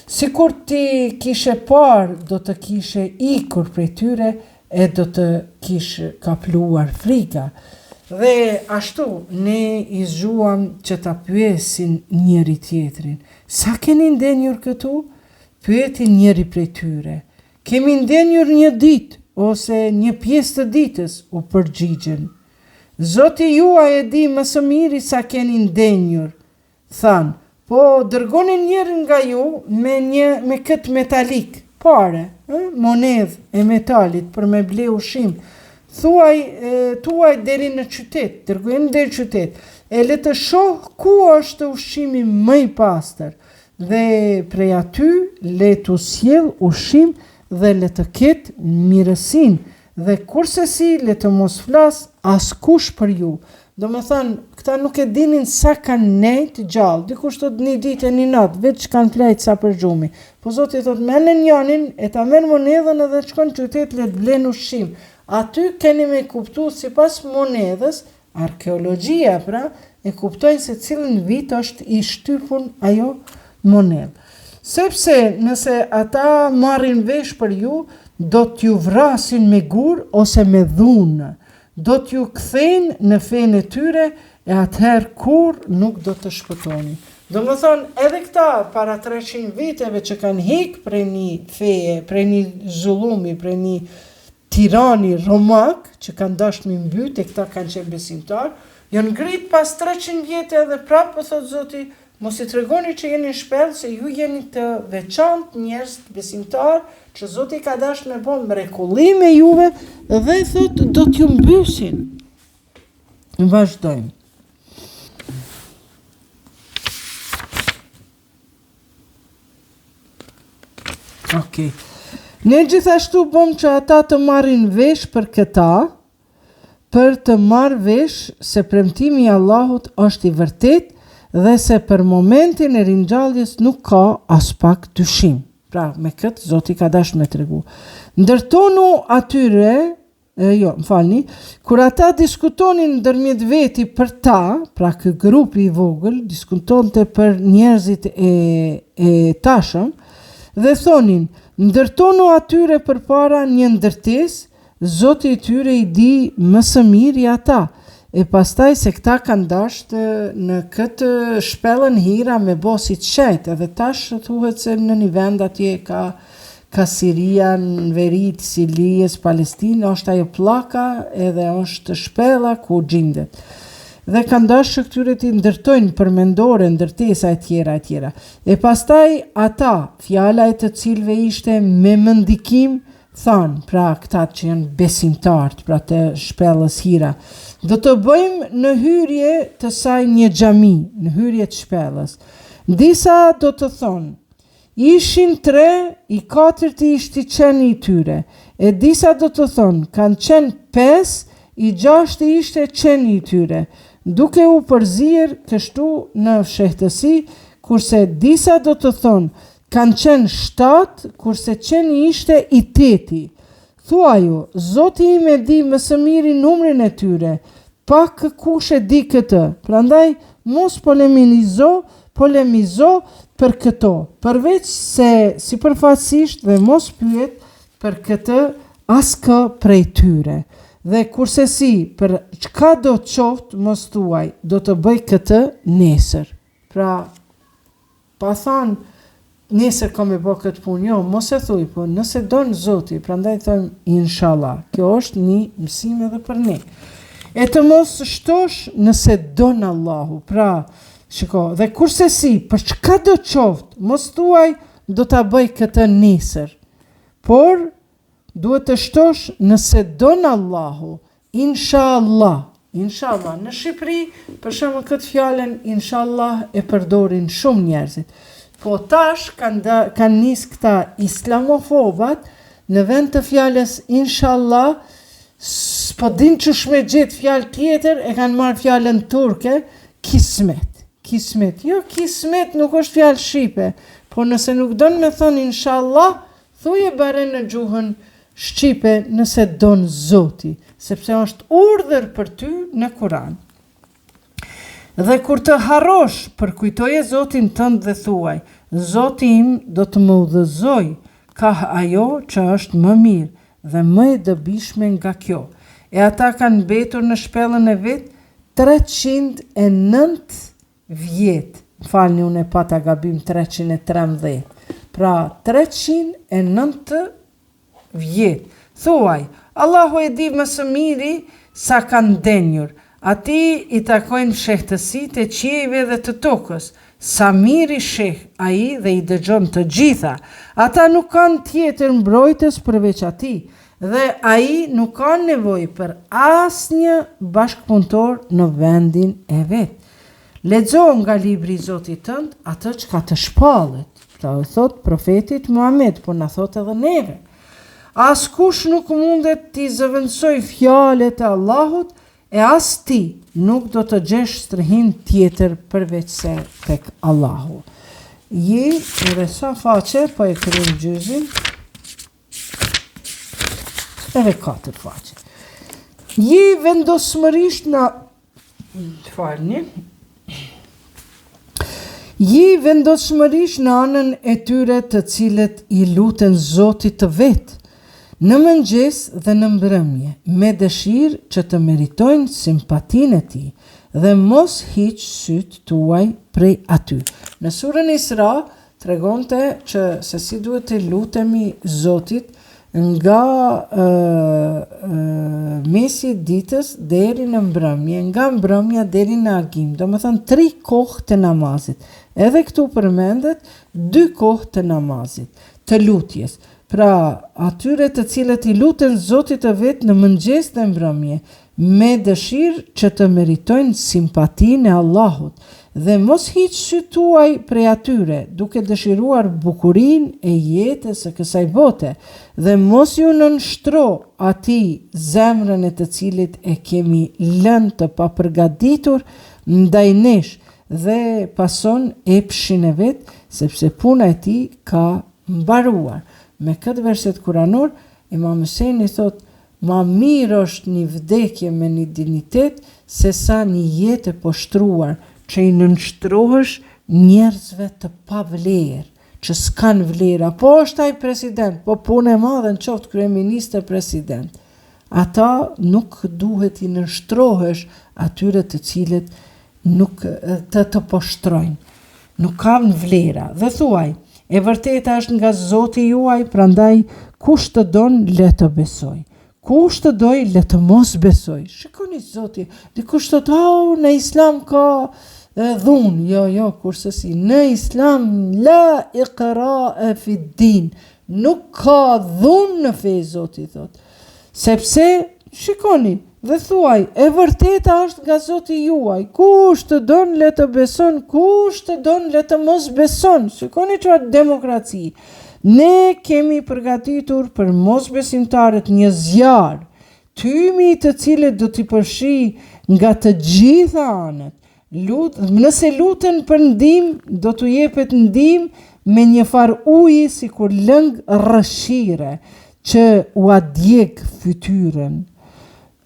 Si kur ti kishe parë, do të kishe ikur prej tyre e do të kishe kapluar frika. Dhe ashtu, ne i zgjuam që ta pyesin njëri tjetrin. Sa keni ndenjur këtu? Pyeti njëri prej tyre. Kemi ndenjur një ditë, ose një pjesë të ditës, u përgjigjen. Zoti juaj e di më së miri sa keni ndenjur. Than, po dërgoni njërin nga ju me këtë metalik, pare, monedh e metalit për me ble ushqim. Tuaj deri në qytet, dërgojnë deri në qytet, e le të shoh ku është ushqimi më i pastër, dhe prej aty le të sjell ushqim dhe le të ketë mirësinë, dhe kurse si le të mos flas askush për ju. Do me thënë, këta nuk e dinin sa kanë nejtë gjallë, dikush thot një ditë e një natë, veç kanë flejtë sa për gjumi. Po Zoti thot, merrni janin, e ta merr monedhën edhe shkon qytet le të blen ushqim. Aty keni me kuptu si pas monedhës, arkeologjia pra, e kuptojnë se cilin vit është i shtypun ajo monedhë. Sepse nëse ata marrin vesh për ju, do t'ju vrasin me gur ose me dhunë. Do t'ju kthejnë në fenë e tyre e atëherë kur nuk do të shpëtoni. Do më thonë, edhe këta para 300 viteve që kanë hikë prej një feje, prej një zullumi, prej një tirani romak, që kanë dashur me mbyt e këta kanë qenë besimtar, janë ngrit pas 300 vjetë edhe prapë, po thot Zoti, Mos i tregoni që jeni shpellë, se ju jeni të veçantë njerëz besimtar, që Zoti ka dashur me bën mrekulli me juve dhe thot do t'ju mbysin. Vazhdojmë. Okay. Ne gjithashtu bëm që ata të marrin vesh për këta, për të marrë vesh se premtimi i Allahut është i vërtet dhe se për momentin e ringjalljes nuk ka as pak dyshim. Pra, me këtë Zoti ka dashur me tregu. Ndërtonu atyre, kur ata diskutonin ndërmjet veti për ta, pra ky grupi i vogël diskutonte për njerëzit e tashëm dhe thonin, ndërtonu atyre përpara një ndërtesë, Zoti i tyre i di më së miri ata. E pastaj se këta kanë dashur në këtë shpellën hira me bosit shejt, edhe tash thuhet se në një vend atje ka Siria, në veri të Sirijës, Palestinë, është ajo pllaka edhe është shpella ku gjindet. Dhe kanë dashur këtyre të ndërtojnë përmendore, ndërtesa e tjera. E pastaj ata, fjala e të cilëve ishte me mendikim, thanë, pra këta që janë besimtartë, pra të shpellës hira, do të bëjmë në hyrje të saj një xhami, në hyrje të shpellës. Disa do të thonë, ishin 3, i 4 ishte qeni i tyre, e disa do të thonë, kanë qenë 5, i 6 ishte qeni i tyre, duke u përzier kështu në fshehtësi, kurse disa do të thonë, kanë qenë 7, kurse qeni ishte i 8. Thuaju, Zoti im e di më së miri numrin e tyre, pak kush e di këtë, prandaj mos polemizo për këto, përveç se sipërfaqësisht dhe mos pyet për këtë askë prej tyre. Dhe kurse si, për çka do të qoftë, mos thuaj, do të bëj këtë nesër. Pra, pa thënë, nesër kam e bë këtë punë, jo, mos e thuj, po nëse don Zoti, prandaj thojmë inshallah. Kjo është një mësim edhe për ne. E të mos shtosh nëse don Allahu. Pra, shiko, dhe kurse si, për çka do qoftë, mos thuaj do ta bëj këtë nesër. Por duhet të shtosh nëse don Allahu, inshallah. Inshallah, në Shqipëri, për shembull këtë fjalën inshallah e përdorin shumë njerëzit. Po tash kanë nis këta islamofobat në vend të fjalës inshallah, s'po din çush me gjet fjalë tjetër, e kanë marrë fjalën turke, kismet. Kismet. Jo, kismet nuk është fjalë shqipe, po nëse nuk don me thon inshallah, thuje bare në gjuhën shqipe nëse don Zoti, sepse është urdhër për ty në Kur'an. Dhe kur të harrosh, përkujtoje Zotin tënd dhe thuaj, Zoti im do të më udhëzoj, ka ajo që është më mirë dhe më e dobishme nga kjo. E ata kanë mbetur në shpellën e vet 309 vjet. Falni, unë e pata gabim 313. Pra 309 vjet. Thuaj, Allahu e di më së miri sa kanë denjur. Ati i takojnë fshehtësit e qiejve dhe të tokës, sa miri sheh ai dhe i dëgjon të gjitha. Ata nuk kanë tjetër mbrojtës përveç ati, dhe ai nuk ka nevojë për asnjë bashkëpunëtor në vendin e vet. Lexo nga libri i Zotit tënd atë çka të shpallet. Pra e thot profetit Muhammed, por na thot edhe neve. Askush nuk mundet t'i zëvendësoj fjalët e Allahut, e as ti nuk do të gjesh strehim tjetër përveç se tek Allahu. Je edhe sa faqe, po e kryem gjyzin, edhe 4 faqe. Je vendosmërisht në anën e tyre të cilët i luten Zotit të vetë, në mëngjes dhe në mbrëmje, me dëshirë që të meritojnë simpatinë e tij, dhe mos hiq sytë tuaj prej aty. Në surën Isra tregonte që se si duhet të lutemi Zotit nga mesi ditës deri në mbrëmje, nga mbrëmja deri në agim, do më thënë 3 kohë të namazit. Edhe këtu përmendet 2 kohë të namazit, të lutjes. Pra, atyre të cilët i luten Zotit të vetë në mëngjes dhe mbrëmje, me dëshirë që të meritojnë simpatinë e Allahut, dhe mos hiq sy tuaj prej atyre, duke dëshiruar bukurinë e jetës së kësaj bote, dhe mos ju nënshtro atij zemrën e të cilit e kemi lënë të papërgatitur ndaj nesh, dhe pason epshin e vet, sepse puna e tij ka mbaruar. Me këtë verset kuranor, Imam Husseini thot, ma mirë është një vdekje me një dignitet, se sa një jetë e poshtruar, që i nënshtrohesh njerëzve të pavlerë, që s'kan vlera. Po është ai president, po punë e madhe në qoftë kryeminist e president. Ata nuk duhet i nënshtrohesh atyre të cilët nuk të poshtrojnë. Nuk kanë vlera. Dhe thuaj, e vërteta është nga Zoti juaj, prandaj kush të don le të besoj. Kush të doj le të mos besoj. Shikoni Zoti, dikush thot, në Islam ka dhun. Jo, kurse si në Islam la iqra fi din. Nuk ka dhun në fe, Zoti thot. Sepse shikoni, dhe thuaj, e vërteta është nga Zoti juaj. Kush të don le të beson, kush të don le të mos beson. Shikoni çfarë demokraci. Ne kemi përgatitur për mos besimtarët një zjarr, tymi të cilët do t'i përfshi nga të gjitha anët. Nëse luten për ndihmë, do t'u jepet ndihmë me një far uji sikur lëng rrëshire që u adjek fytyrën.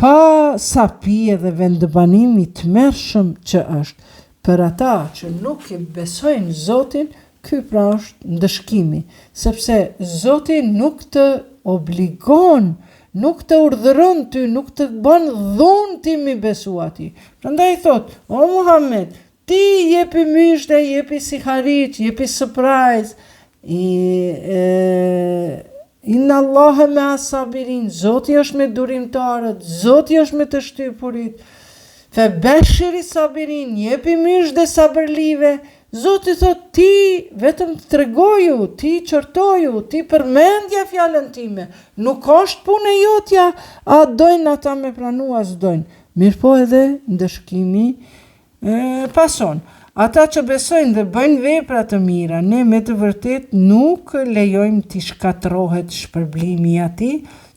Pa sapi dhe vendbanim i tmerrshëm që është. Për ata që nuk i besojnë Zotin, ky pra është ndëshkimi, sepse Zoti nuk të obligon, nuk të urdhëron ty, nuk të bën dhunë ti mi besu ati. Prandaj thot, o Muhammed, ti jepi myshte, jepi siharit, jepi surprise, inna Allahe me asabirin, Zoti është me durimtarët, Zoti është me të shtypurit, fe beshiri sabirin, jepi myshte sabërlive. Zoti thot, ti vetëm të tregoju, ti qërtoju, ti përmendja fjallën time. Nuk është punë e jotja, a dojnë ata me pranu, as dojnë. Mirë po edhe ndëshkimi pason. Ata që besojnë dhe bëjnë vepra të mira, ne me të vërtet nuk lejojmë t'i shkatrohet shpërblimi ati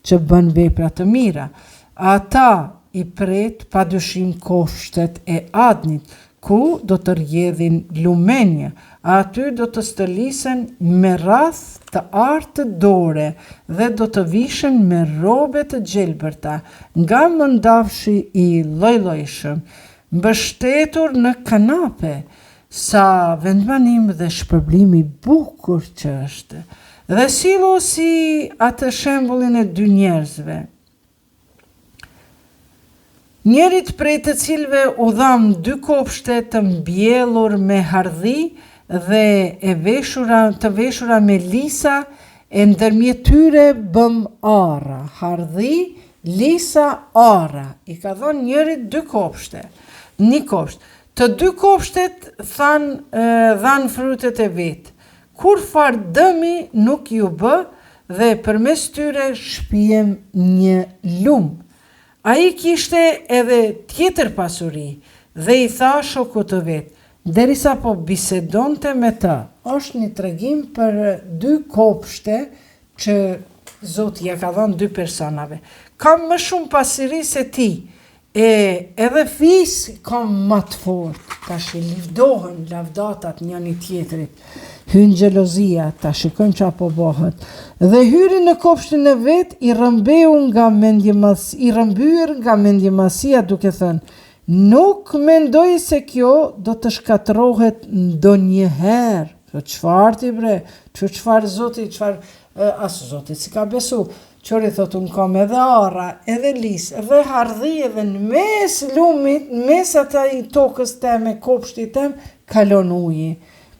që bën vepra të mira. Ata i pret pa dyshim koshtet e adnit, ku do të rjedhin lumenja, aty do të stëlisen me rath të artë dore dhe do të vishen me robe të gjelbërta, nga mëndafshi i lloj-llojshëm, mbështetur në kanape, sa vendbanim dhe shpërblimi bukur që është. Dhe sillu si atë shembullin e 2 njerëzve. Njerit prej të cilve u dham 2 kopshte të mbjellur me hardhi dhe të veshura me lisa, e ndërmjet tyre bëm ara. Hardhi, lisa, ara. I ka dhënë njerit 2 kopshte. 1 kopsht. Të 2 kopshtet dhanë frutet e vet. Kur far dëmi nuk ju bë dhe përmes tyre shpijem një lumë. A i kishte edhe tjetër pasuri dhe i tha shokut të vetë, derisa po bisedonte me ta. Është një tregim për 2 kopshte që Zoti ja ka dhënë 2 personave. Kam më shumë pasuri se ti, edhe fis kam më të fortë. Tash i livdohen lavdatat njëri tjetrit. Hyn xhelozia, ta shikojmë çfarë po bëhet. Dhe hyri në kopshtin e vet, i rrëmbyer nga mendjemasia duke thënë, nuk mendoj se kjo do të shkatrohet ndonjëherë. Çfarë ti bre? Çfarë Zoti, çfarë as Zoti si ka besu. Qori thot, unë kam edhe ara, edhe lis, edhe hardhi, edhe në mes lumit, në mes ata i tokës teme, kopshtit tem, kalon uji.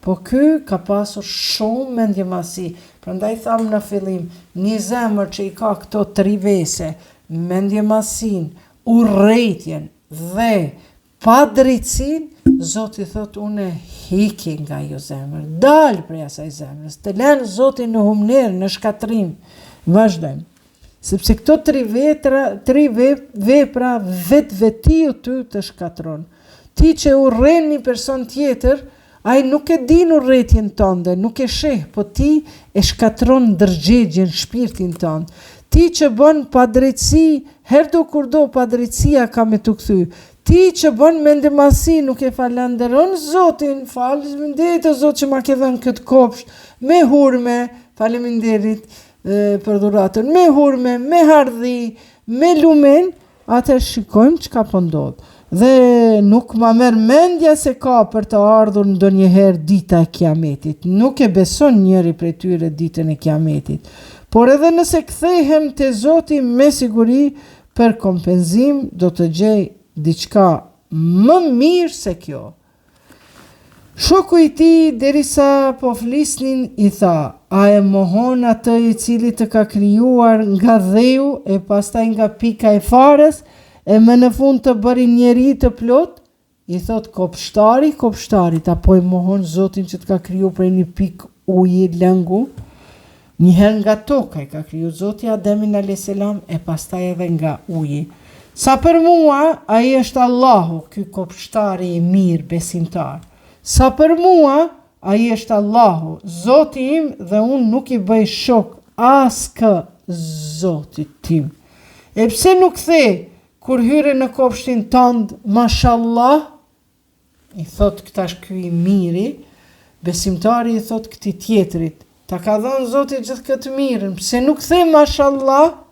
Po ky ka pasur shumë mendjemasi, Prandaj thamë në fillim, një zemër që i ka këto 3 vese, mendje masin, urrëtitjen dhe padrejtësin, Zoti thot unë hiki nga jo zemër, dal prej asaj zemrës, të lënë Zoti në humner, në shkatrim. Vazhdojmë. Sepse këto 3 vepra vetiu ty të shkatron. Ti që urren një person tjetër, ai nuk e din urrëtitjen tënde, nuk e sheh, po ti e shkatron ndërgjegjen, shpirtin tënd. Ti që bën padrejtësi, herdo kurdo padrejtësia ka me të kthy. Ti që bën mendimasi, nuk e falenderon Zotin, faleminderit o Zot që ma ke dhënë këtë kopsht, me hurme, faleminderit për dhuratën, me hurme, me hardhi, me lumen, atëherë shikojmë çka po ndodh. Dhe nuk ma merr mendja se ka për të ardhur ndonjëherë dita e Kiametit. Nuk e beson njëri prej tyre ditën e Kiametit. Por edhe nëse kthehem te Zoti, me siguri për kompenzim do të gjej diçka më mirë se kjo. Shoku i tij derisa po flisnin i tha: "A e mohon atë i cili të ka krijuar nga dheu e pastaj nga pika e farës e më në fund të bëri njeri të plot?" I thot kopshtarit, apo e mohon Zotin që të ka kriju prej një pik uji lëngu? Njëherë nga toka e ka kriju Zoti Ademin a.s. e pastaj edhe nga uji. Sa për mua, ai është Allahu, ky kopshtari i mirë besimtar. Sa për mua, ai është Allahu, Zoti im dhe unë nuk i bëj shok askë Zotit tim. E pse nuk the kur hyre në kopshtin tënd, mashallah, i thot këtash ky i miri, besimtari i thot këtij tjetrit, ta ka dhënë Zoti gjithë këtë mirën, pse nuk the mashallah?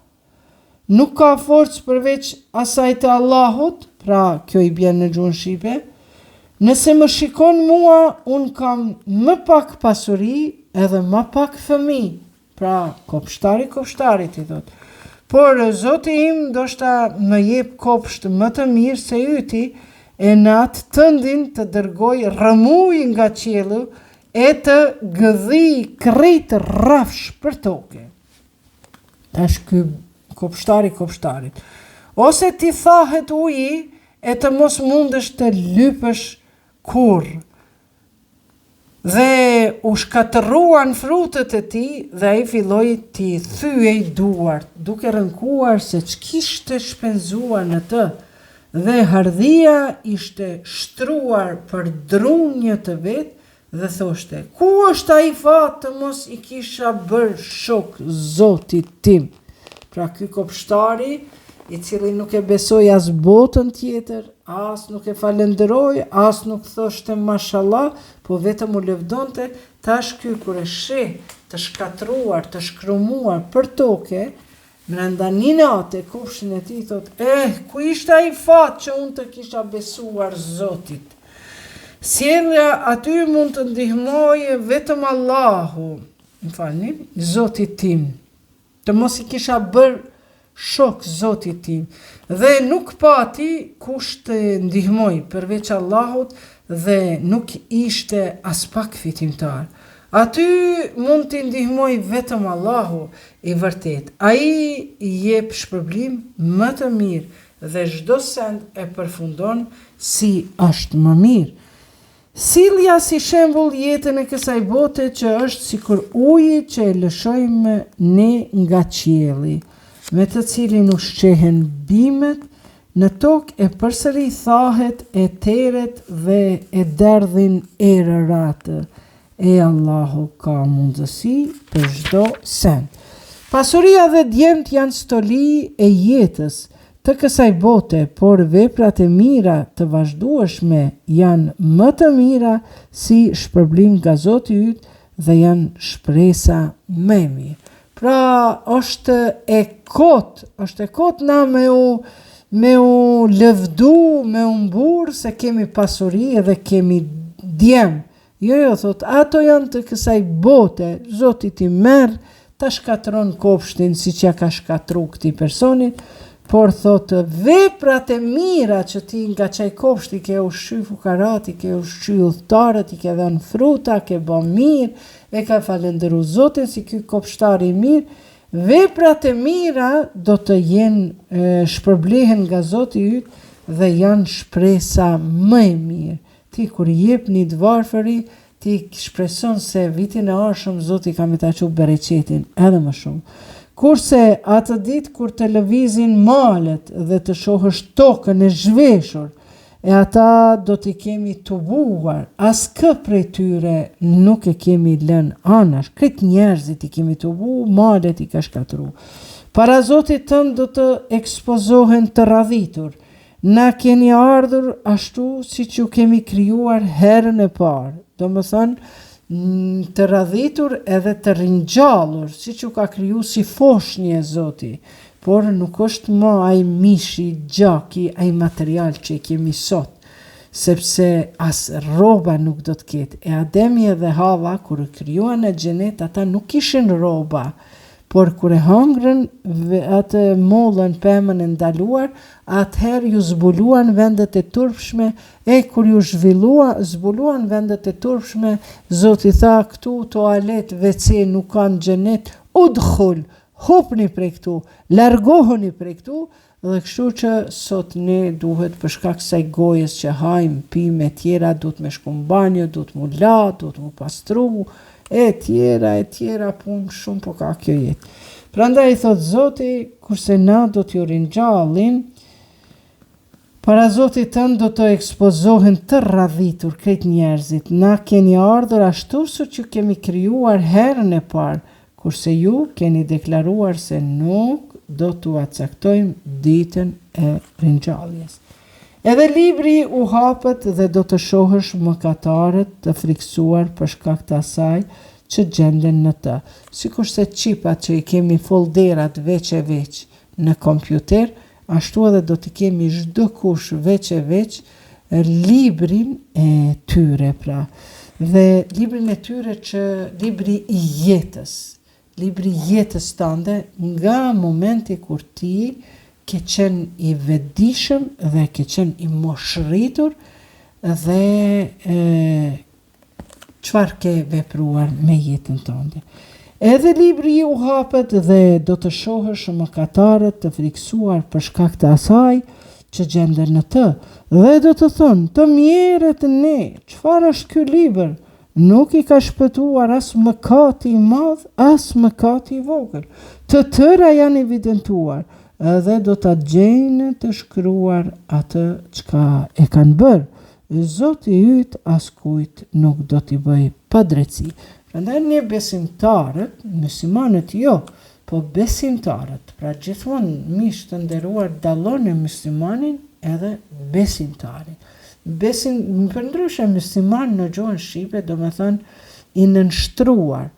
Nuk ka forcë përveç asaj të Allahut, pra kjo i bjen në gjuhën shqipe. Nëse më shikon mua, unë kam më pak pasuri edhe më pak fëmijë, pra kopshtarit i thot. Por Zoti im ndoshta më jep kopsht më të mirë se yti, e në atë tëndin të dërgoj rëmuj nga qielli e të gëdhi krejt rrafsh për toke. Tash ky kopshtarit. Ose ti thahet uji e të mos mundesh të lypësh kur. Dhe u shkatëruan frutët e tij dhe ai filloi t'i thyej duart, duke rënkuar se ç'kishte shpenzuar në të. Dhe hardhia ishte shtruar për drunjë të vet dhe thoshte: "Ku është ai fat të mos i kisha bërë shok Zotit tim?" Pra ky kopshtari, i cili nuk e besoi as botën tjetër, as nuk e falenderoi, as nuk thoshte mashallah, po vetëm u lëvdonte, tash ky kur e sheh të shkatruar, të shkrumuar për toke, brenda një nate kopshtin e tij thot: ku ishte ai fat që unë të kisha besuar Zotit? Sjellja aty mund të ndihmojë vetëm Allahu, Zotit tim. Të mos i kisha bërë shok Zotit tim. Dhe nuk pati kush të ndihmoj përveç Allahut dhe nuk ishte as pak fitimtar. Aty mund t'i ndihmoj vetëm Allahu i vërtet. Ai i jep shpërblim më të mirë dhe çdo send e përfundon si është më mirë. Sillja si shembull jetën e kësaj bote që është sikur uji që e lëshojmë ne nga qielli, me të cilin ushqehen bimet, në tokë e përsëri thahet e teret dhe e derdhin erëratë. E Allahu ka mundësi për çdo send. Pasuria dhe djemt janë stoli e jetës të kësaj bote, por veprat e mira të vazhdueshme janë më të mira si shpërblim nga Zoti yt dhe janë shpresa më e mirë. Pra është e kot na me u lëvdu, me u mbur se kemi pasuri dhe kemi djem. Jo, thot, ato janë të kësaj bote, Zoti ti merr, ta shkatron kopshtin si që ja ka shkatru këtij personit, por thotë veprat e mira që ti nga qaj kopshti ke ushqy fukarat, i ke ushqy udhëtarët, i ke dhënë fruta, ke bë mirë, e ka falendëru Zotin si ky kopshtar i mirë, veprat e mira do të jenë shpërblehen nga Zoti yt dhe janë shpresa më e mirë. Ti kur jep një të varfëri, ti shpreson se vitin e ardhshëm Zoti ka me ta çu bereqetin edhe më shumë. Kurse atë ditë kur të lëvizin malet dhe të shohësh tokën e zhveshur, e ata do t'i kemi të buar, as kë prej tyre nuk e kemi lënë anash, këtë njerëzit i kemi të bu, malet i ka shkatru. Para Zotit tënë do të ekspozohen të radhitur, na keni ardhur ashtu si që kemi krijuar herën e parë, do më thënë, të radhitur edhe të ringjallur, si që ka kriju si foshnje Zoti, por nuk është më ai mishi, gjaki, ai material që kemi sot, sepse as rroba nuk do të ketë. E Ademi dhe Hava, kur krijuan në xhenet, ata nuk kishin rroba, por kur e hangrën atë mollën pemën e ndaluar, atëherë ju zbuluan vendet e turpshme, e kur ju zbuluan vendet e turpshme, Zoti tha, këtu toalet, WC nuk kanë xhenet, udkhul, hopni prej këtu, largohuni prej këtu, dhe kështu që sot ne duhet për shkak kësaj gojës që hajmë, pime e tjera, duhet me shku në banjo, duhet mu la, duhet mu pastru, e tjera, punë shumë po ka kjo jetë. Prandaj thot Zoti, kurse na do t'ju ringjallin, para Zotit tënë do të ekspozohen të radhitur këtë njerëzit. Na keni ardhur ashtu si që kemi krijuar herën e parë, kurse ju keni deklaruar se nuk do t'u acaktojmë ditën e ringjalljes. Edhe libri u hapet dhe do të shohësh mëkatarët të friksuar për shkak të asaj që gjenden në të. Sikurse qipat që i kemi folderat veç e veç në kompjuter, ashtu edhe do të kemi çdo kush veç e veç librin e tyre pra. Dhe librin e tyre që libri i jetës tënde nga momenti kur ti ke qenë i vetëdijshëm dhe ke qenë i moshëritur dhe çfarë ke vepruar me jetën tënde. Edhe libri u hapet dhe do të shohësh mëkatarët të friksuar për shkak të asaj që gjenden në të, dhe do të thonë, të mjerët ne, çfarë është ky libër? Nuk i ka shpëtuar as mëkati i madh, as mëkati i vogël. Të tëra janë evidentuar, edhe do ta gjejnë të shkruar atë çka e kanë bërë. Zoti yt askujt nuk do t'i bëj padrejti. Prandaj ne besimtarët, muslimanët jo, po besimtarët, pra gjithmonë miq të nderuar dalloni muslimanin edhe besimtarin. Përndryshe musliman në gjuhën shqipe do me thënë i nënshtruar,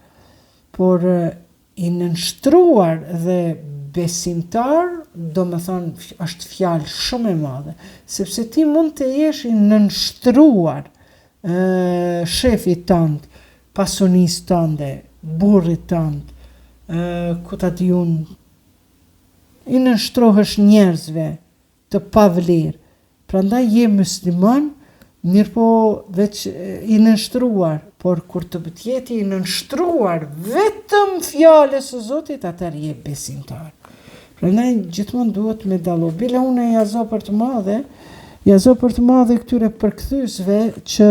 por i nënshtruar dhe besimtar do me thënë është fjalë shumë e madhe, sepse ti mund të jesh i nënshtruar shefit tënd, pasunisë tënde, burrit tënd, ku ta di unë, i nënshtrohesh njerëzve të pavlerë. Prandaj je musliman, mirë po veç i nënshtruar, por kur të jeti i nënshtruar vetëm fjalës së Zotit, atëherë je besimtar. Prandaj gjithmonë duhet me dallu. Bile unë jazo për të madhe këtyre përkthyesve që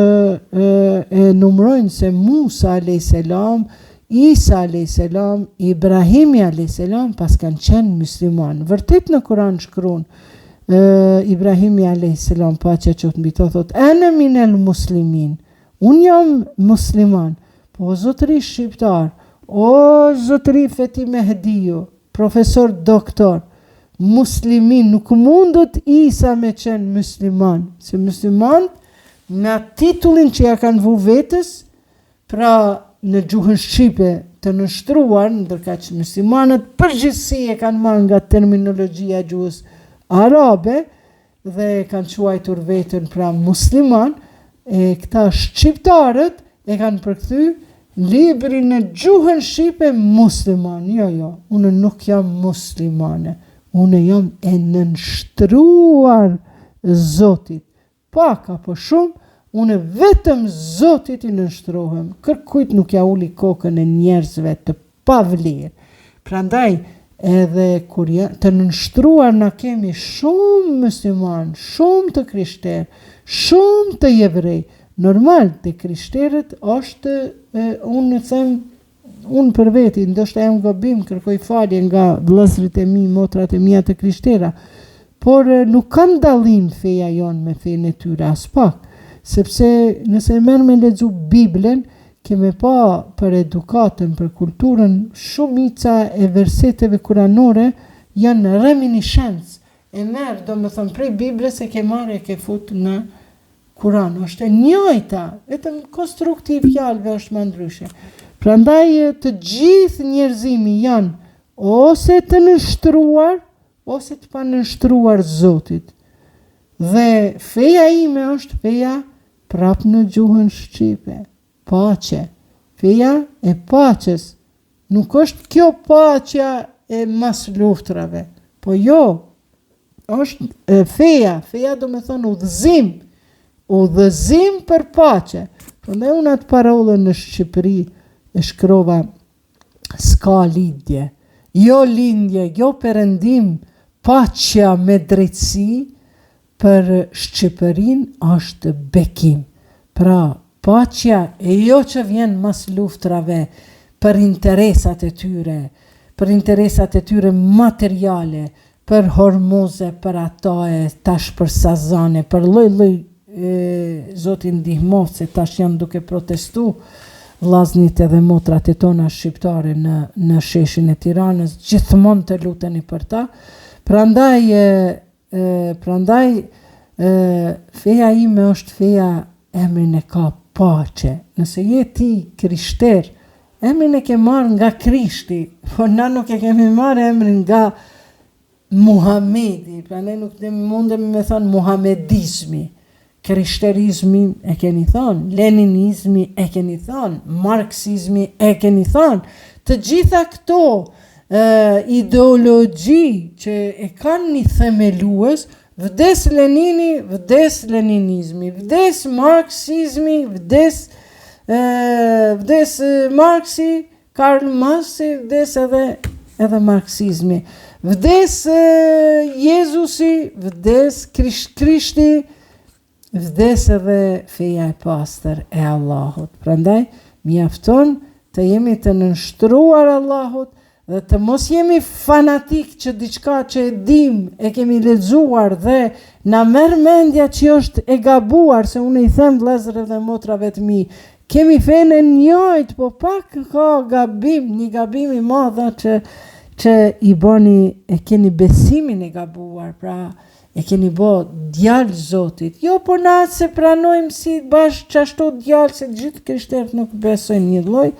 e numrojnë se Musa a.s., Isa a.s., Ibrahimi a.s. pas kanë qenë musliman. Vërtet në Kur'an shkruan Ibrahimi a.s. paqja qoftë mbi to thot ana minel muslimin, unë jam musliman, po zotëri shqiptar, o zotëri Feti Mehdiu, profesor doktor, muslimin, nuk mundët Isa me qenë musliman, se musliman me titullin që ja kanë vu vetës, pra në gjuhën shqipe të nështruar, ndërka që muslimanët përgjithësi e kanë marrë nga terminologjia gjuhës arabe dhe kanë quajtur veten pra musliman, e këta shqiptarët e kanë përkthy librin në gjuhën shqipe musliman. Jo, unë nuk jam muslimane, unë jam e nënshtruar Zotit. Pak apo shumë, unë vetëm Zotit i nënshtrohem. Kërkujt nuk ja uli kokën e njerëzve të pavlerë. Prandaj, edhe kur të nënshtruar na kemi shumë musliman, shumë të krishterë, shumë të jevrej. Normal, të krishterët është, unë them, unë për veti, ndoshta jam gabim, kërkoj falje nga vëllezërit e mi, motrat e mia të krishtera, por nuk kanë dallim feja jonë me fejën e tyre as pak, sepse nëse merr me lexu Biblen, kemi pa për edukatën, për kulturën, shumica e verseteve kuranore janë reminiscencë. E merr, domethënë prej Biblës e ke marrë e ke fut në Kuran, është e njëjta, vetëm konstruktiv fjalëve është më ndryshe. Prandaj të gjithë njerëzimi janë ose të nënshtruar, ose të panënshtruar Zotit. Dhe feja ime është feja prap në gjuhën shqipe, paqe. Feja e paqes. Nuk është kjo paqja e mas luftrave, po jo, është feja do me thonë udhëzim për paqe. Prandaj unë atë parolën në Shqipëri e shkrova s'ka lindje. Jo lindje, jo perëndim, paqja me drejtësi për Shqipërinë është bekim. Pra, paqja e jo që vjen mas luftrave për interesat e tyre materiale, për hormoze, për ato e tash për sazane, për lloj Zotin ndihmoft se tash janë duke protestu vllaznit edhe motrat e tona shqiptare në sheshin e Tiranës, gjithmonë të luteni për ta. Prandaj feja ime është feja emrin e ka paqe. Nëse je ti krishter, emrin e ke marrë nga Krishti, por na nuk e kemi marrë emrin nga Muhamedi, prandaj nuk mundemi me thonë muhamedizmi. Krishterizmi e keni thonë, leninizmi e keni thonë, marksizmi e keni thonë. Të gjitha këto ideologji që e kanë një themelues, vdes Lenini, vdes leninizmi, vdes marksizmi, vdes Marksi, Karl Marxi, vdes edhe marksizmi. Vdes Jezusi, vdes Krishti, vdes edhe feja e pastër e Allahut. Prandaj, mjafton të jemi të nënshtruar Allahut dhe të mos jemi fanatik që diçka që e dim, e kemi lexuar dhe na merr mendja që është e gabuar, se unë i them vëllezërve dhe motrave të mi, kemi fenë e njëjtë, po pak ka gabim, një gabim i madh që i bani, e keni besimin e gabuar, pra e keni bo djalë Zotit. Jo, po na se pranojmë si bashkë qashtu djalë, se gjithë krishterët nuk besojnë një lloj,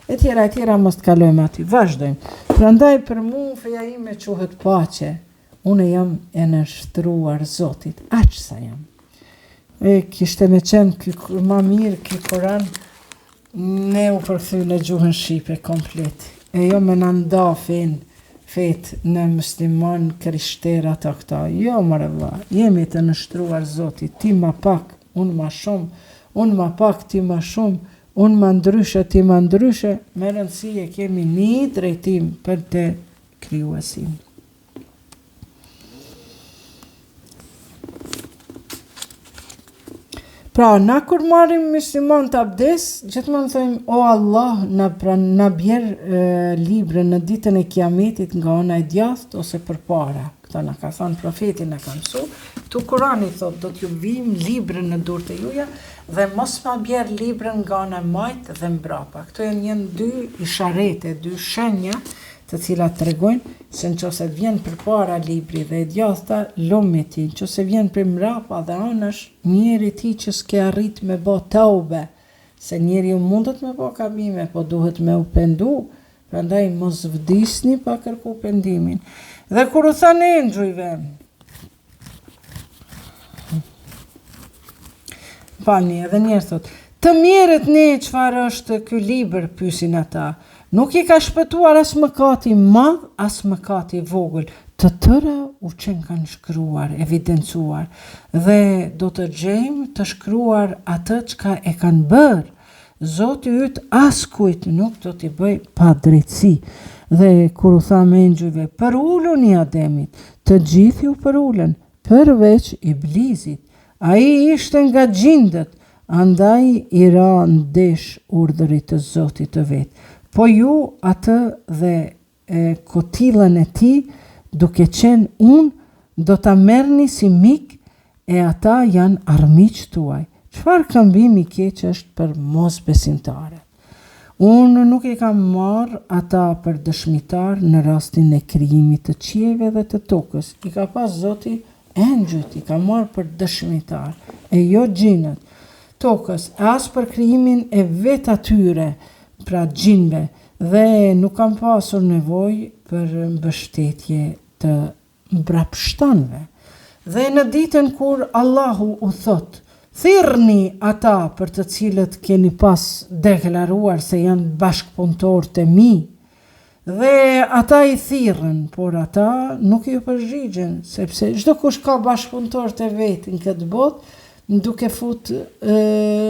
e tjera mos të kalojmë aty. Vazhdojmë. Prandaj për mua feja ime quhet paqe. Unë jam e nënshtruar Zotit. Aq sa jam. Kishte me qenë ma mirë ky Koran, ne u përkthy në gjuhën shqipe komplet. E jo me na nda fetë në musliman, krishterat a këta. Jo, mërë vëlla, jemi të nështruar Zotit, ti ma pak, unë ma shumë, unë ma pak, ti ma shumë, unë ma ndryshe, ti ma ndryshe, me rëndësi e kemi një drejtim për të krijuesin. Pra, na kur marrim musliman të abdes, gjithmonë thojmë, o Allah, na bjerë libre në ditën e kiametit nga ona e djathtë ose përpara. Këta na ka thënë profeti, na ka mësu. Tu Kurani thot, do t'ju vim libre në durët e juja dhe mos ma bjerë libre nga ona e majtë dhe mbrapa. Këto janë dy isharete, dy shenja të cilat tregojnë se nëse vjen përpara libri dhe e djathta lomi ti, nëse vjen për mrapa dhe anash njeri ti që s'ke arrit me bë taube, se njeri mundet me bë gabime, po duhet me u pendu, prandaj mos vdisni pa kërku pendimin. Dhe kur u thanë engjujve, falni, edhe njerë thot, të mjerët ne çfarë është ky libër, pyesin ata. Nuk i ka shpëtuar as mëkati madh, as mëkati vogël. të tëra u qenë kanë shkruar, evidencuar, dhe do të gjejmë të shkruar atë çka e kanë bërë. Zoti yt askujt nuk do t'i bëj pa drejtësi. Dhe kur u tha me engjujve, për ulun i Ademit, të gjithë u për ulën, përveç Iblisit. Ai ishte nga gjindët, andaj i ra ndesh urdhërit të Zotit të vet. Po ju atë dhe kotillën e tij, duke qenë unë, do ta merrni si mik e ata janë armiq tuaj. Çfarë këmbimi keq është për mosbesimtarët. Unë nuk i kam marrë ata për dëshmitar në rastin e krijimit të qiejve dhe të tokës. I ka pas Zoti engjujt, i ka marrë për dëshmitar, e jo gjinët tokës, as për krijimin e vetë atyre, pra gjinëve, dhe nuk kam pasur nevojë për mbështetje të mbrapshtanëve. Dhe në ditën kur Allahu u thot, thirrni ata për të cilët keni pas deklaruar se janë bashkëpunëtorët e mi, dhe ata i thirrën, por ata nuk i përgjigjen, sepse çdo kush ka bashkëpunëtorët e vet në këtë botë, duke fut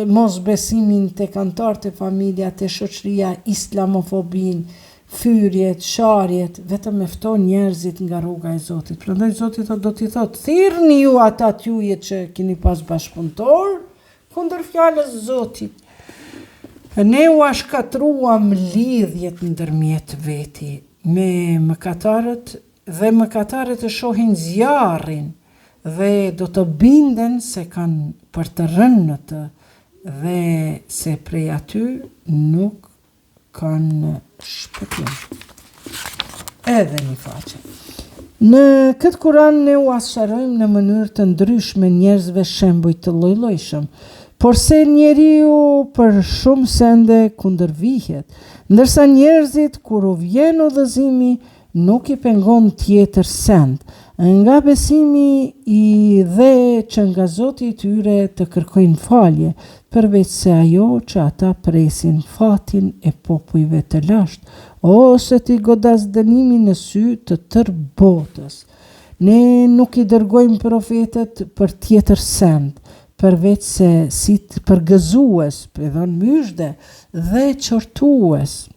mosbesimin tek anëtarët e familja, te shoqëria, islamofobin, fyrjet, sharjet, vetëm e fton njerëzit nga rruga e Zotit. Prandaj Zoti do t'i thot, thirrni ju ata t'juje që keni pas bashkëpunëtor, kundër fjalës Zotit. Ne u shkatruam lidhjet ndërmjet veti me mëkatarët, dhe mëkatarët e shohin zjarrin dhe do të binden se kanë për të rënë në të, dhe se prej aty nuk kanë shpëtim. Edhe një faqe. Në këtë Kur'an ne u asharojmë në mënyrë të ndryshme njerëzve shembuj të lloj-llojshëm, por se njeriu për shumë sende kundërvihet, ndërsa njerëzit kur u vjen udhëzimi nuk i pengon tjetër send, nga besimi i dhe që nga Zoti i tyre të kërkojnë falje, përveç se ajo që ata presin fatin e popujve të lashtë, ose t'i godas dënimin në sy të tërë botës. Ne nuk i dërgojmë profetet për tjetër send, përveç se si të përgëzues, predhon myshde dhe qortues.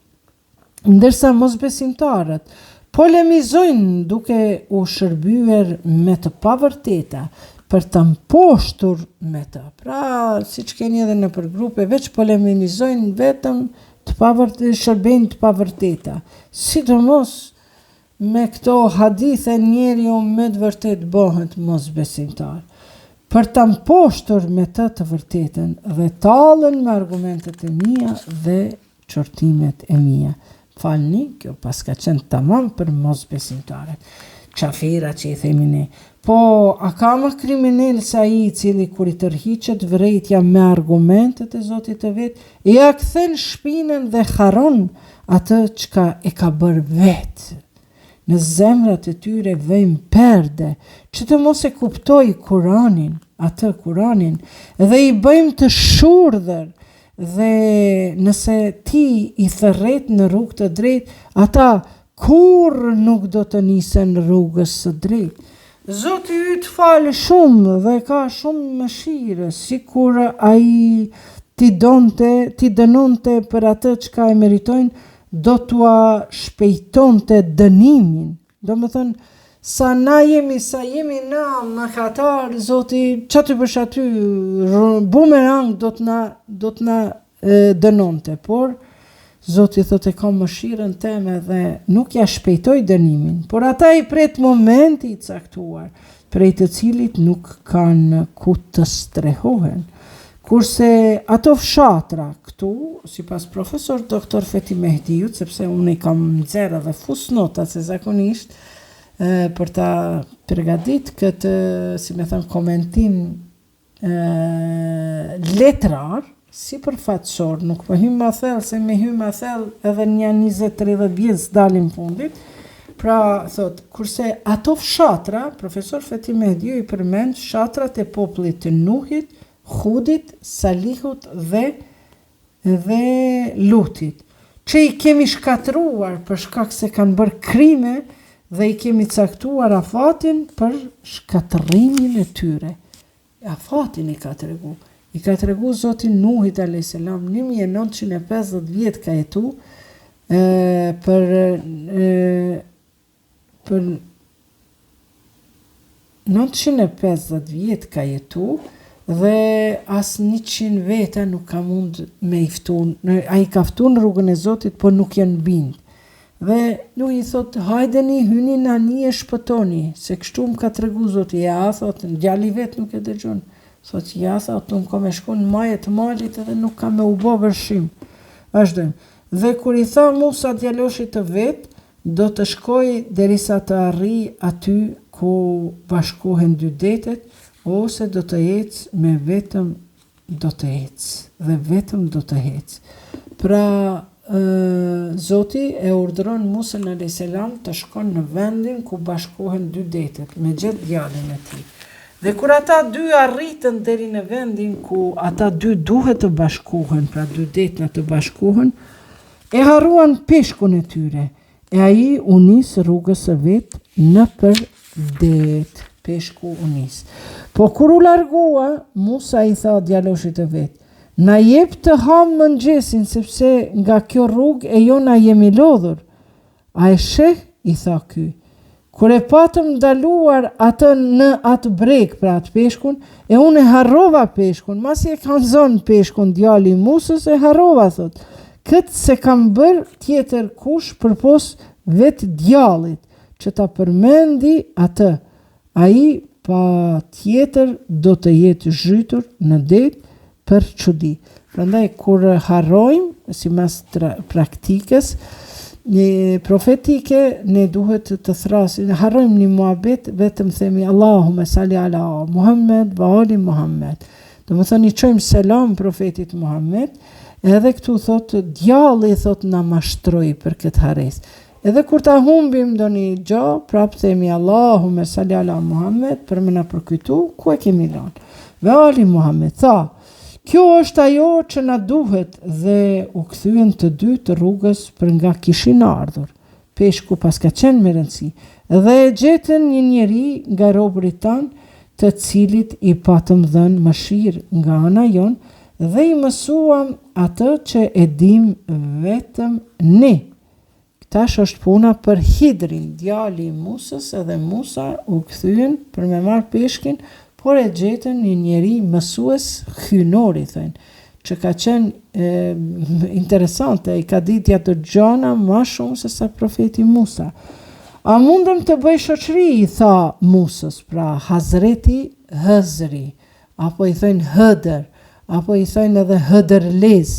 Ndërsa mosbesimtarët polemizojnë duke u shërbyer me të pavërteta për të mposhtur me të. Pra, siç keni edhe në përgrupe, veç polemizojnë vetëm shërbejnë të pavërteta. Sidomos me këto hadithe njeriu me të vërtet bëhet mosbesimtar. Për të mposhtur me të vërtetën dhe talën me argumentet e mia dhe qortimet e mia. Falni, kjo pas ka qenë tamam për mosbesimtarët. Qafira që i themi ne. Po, a ka më kriminal se ai i cili kur i tërhiqet vërejtja me argumentet e Zotit të vet, ja kthen shpinën dhe harron atë çka e ka bërë vetë. Në zemrat e tyre vëjmë perde, që të mos e kuptoj Kur'anin, dhe i bëjmë të shurdhër, dhe nëse ti i thërret në rrugë të drejtë, ata kur nuk do të nisen rrugës së drejtë. Zoti yt falë shumë dhe ka shumë mëshirë, sikur ai ti dënonte për atë çka e meritojnë, do t'ua shpejtonte dënimin. Domethënë, sa jemi na mëkatar, Zoti çati bësh aty bumerang do t'na dënonte, por Zoti thotë ka mëshirën teme dhe nuk ja shpejtoj dënimin, por ata i pret momenti i caktuar, prej të cilit nuk kanë ku të strehohen. Kurse ato fshatra këtu, sipas profesor doktor Fethi Mehdiut, sepse unë i kam nxjerrë dhe fusnota se zakonisht për ta përgatit këtë, si me thënë, komentim letrar, si përfaqësor, nuk po hym më thellë, se me hym më thellë edhe një 20-30 vjet dalim fundit. Pra, thot, kurse ato fshatra, profesor Fethi Mehdiu i përmend fshatrat e popullit të Nuhit, Hudit, Salihut dhe Lutit, që i kemi shkatruar për shkak se kanë bërë krime dhe i kemi caktuar afatin për shkatërimin e tyre. Afatin i ka tregu. I ka tregu Zotin Nuhit a.s. 1950 vjet ka jetu për 950 vjet ka jetu dhe as 100 veta nuk ka mund me iftun. A i ka ftun rrugën e Zotit, po nuk janë bind. Dhe nuk i thot, hajdeni, hyni në një e shpëtoni, se kështu më ka tregu Zoti. Ja, thot, djali vet nuk e dëgjon. Thot, ja, thot, unë ka me shku në maje të malit edhe nuk ka me u bo vërshim. Vazhdojmë. Dhe kur i tha Musa djaloshit të vet, do të shkoj derisa të arri aty ku bashkohen dy detet, ose do të ecë me vetëm do të ecë. Dhe vetëm do të ecë. Pra, Zoti e urdhëron Musën a.s. të shkon në vendin ku bashkohen dy detet, me gjithë djalin e tij. Dhe kur ata dy arritën deri në vendin ku ata dy duhet të bashkohen, pra dy detna të bashkohen, e harruan peshkun e tyre, e ai u nis rrugës së vet nëpër det, peshku u nis. Po kur u largua, Musa i tha djaloshit të vet, na jep të ham mëngjesin, sepse nga kjo rrugë e jona jemi lodhur. A e sheh, i tha ky. Kur e patëm ndaluar atë në atë breg, pra atë peshkun, e unë e harrova peshkun, masi e kanë zonë peshkun djali Musës, e harrova, thot. Këtë se kam bërë tjetër kush përpos vetë djallit, që ta përmendi atë. Ai pa tjetër do të jetë zhytur në det për çudi. Prandaj kur harrojmë, sipas praktikës profetike, ne duhet të thrasim, harrojmë një muhabet, vetëm themi Allahumma salli ala Muhammed wa ali Muhammed. Do të thoni çojmë selam profetit Muhammed, edhe këtu thot djalli thot na mashtroi për këtë harres. Edhe kur ta humbim doni gjë, prap themi Allahumma salli ala Muhammed për më na përkujtu ku e kemi lënë. Ve ali Muhammed tha, kjo është ajo që na duhet, dhe u kthyen të dy të rrugës për nga kishin ardhur. Peshku pas ka qenë me rëndësi, dhe e gjetën një njeri nga robërit tanë, të cilit i patëm dhënë mëshirë nga ana jon, dhe i mësuam atë që e dim vetëm ne. Tash është puna për Hidrin, djali i Musës, edhe Musa u kthyen për me marrë peshkin, por e gjetën një njeri mësues hynori, thënë, që ka qenë interesante, i ka ditë ato gjana më shumë se sa profeti Musa. A mundem të bëj shoqëri, i tha Musës, pra Hazreti Hëzri, apo i thënë Hëdër, apo i thënë edhe Hëdërlez.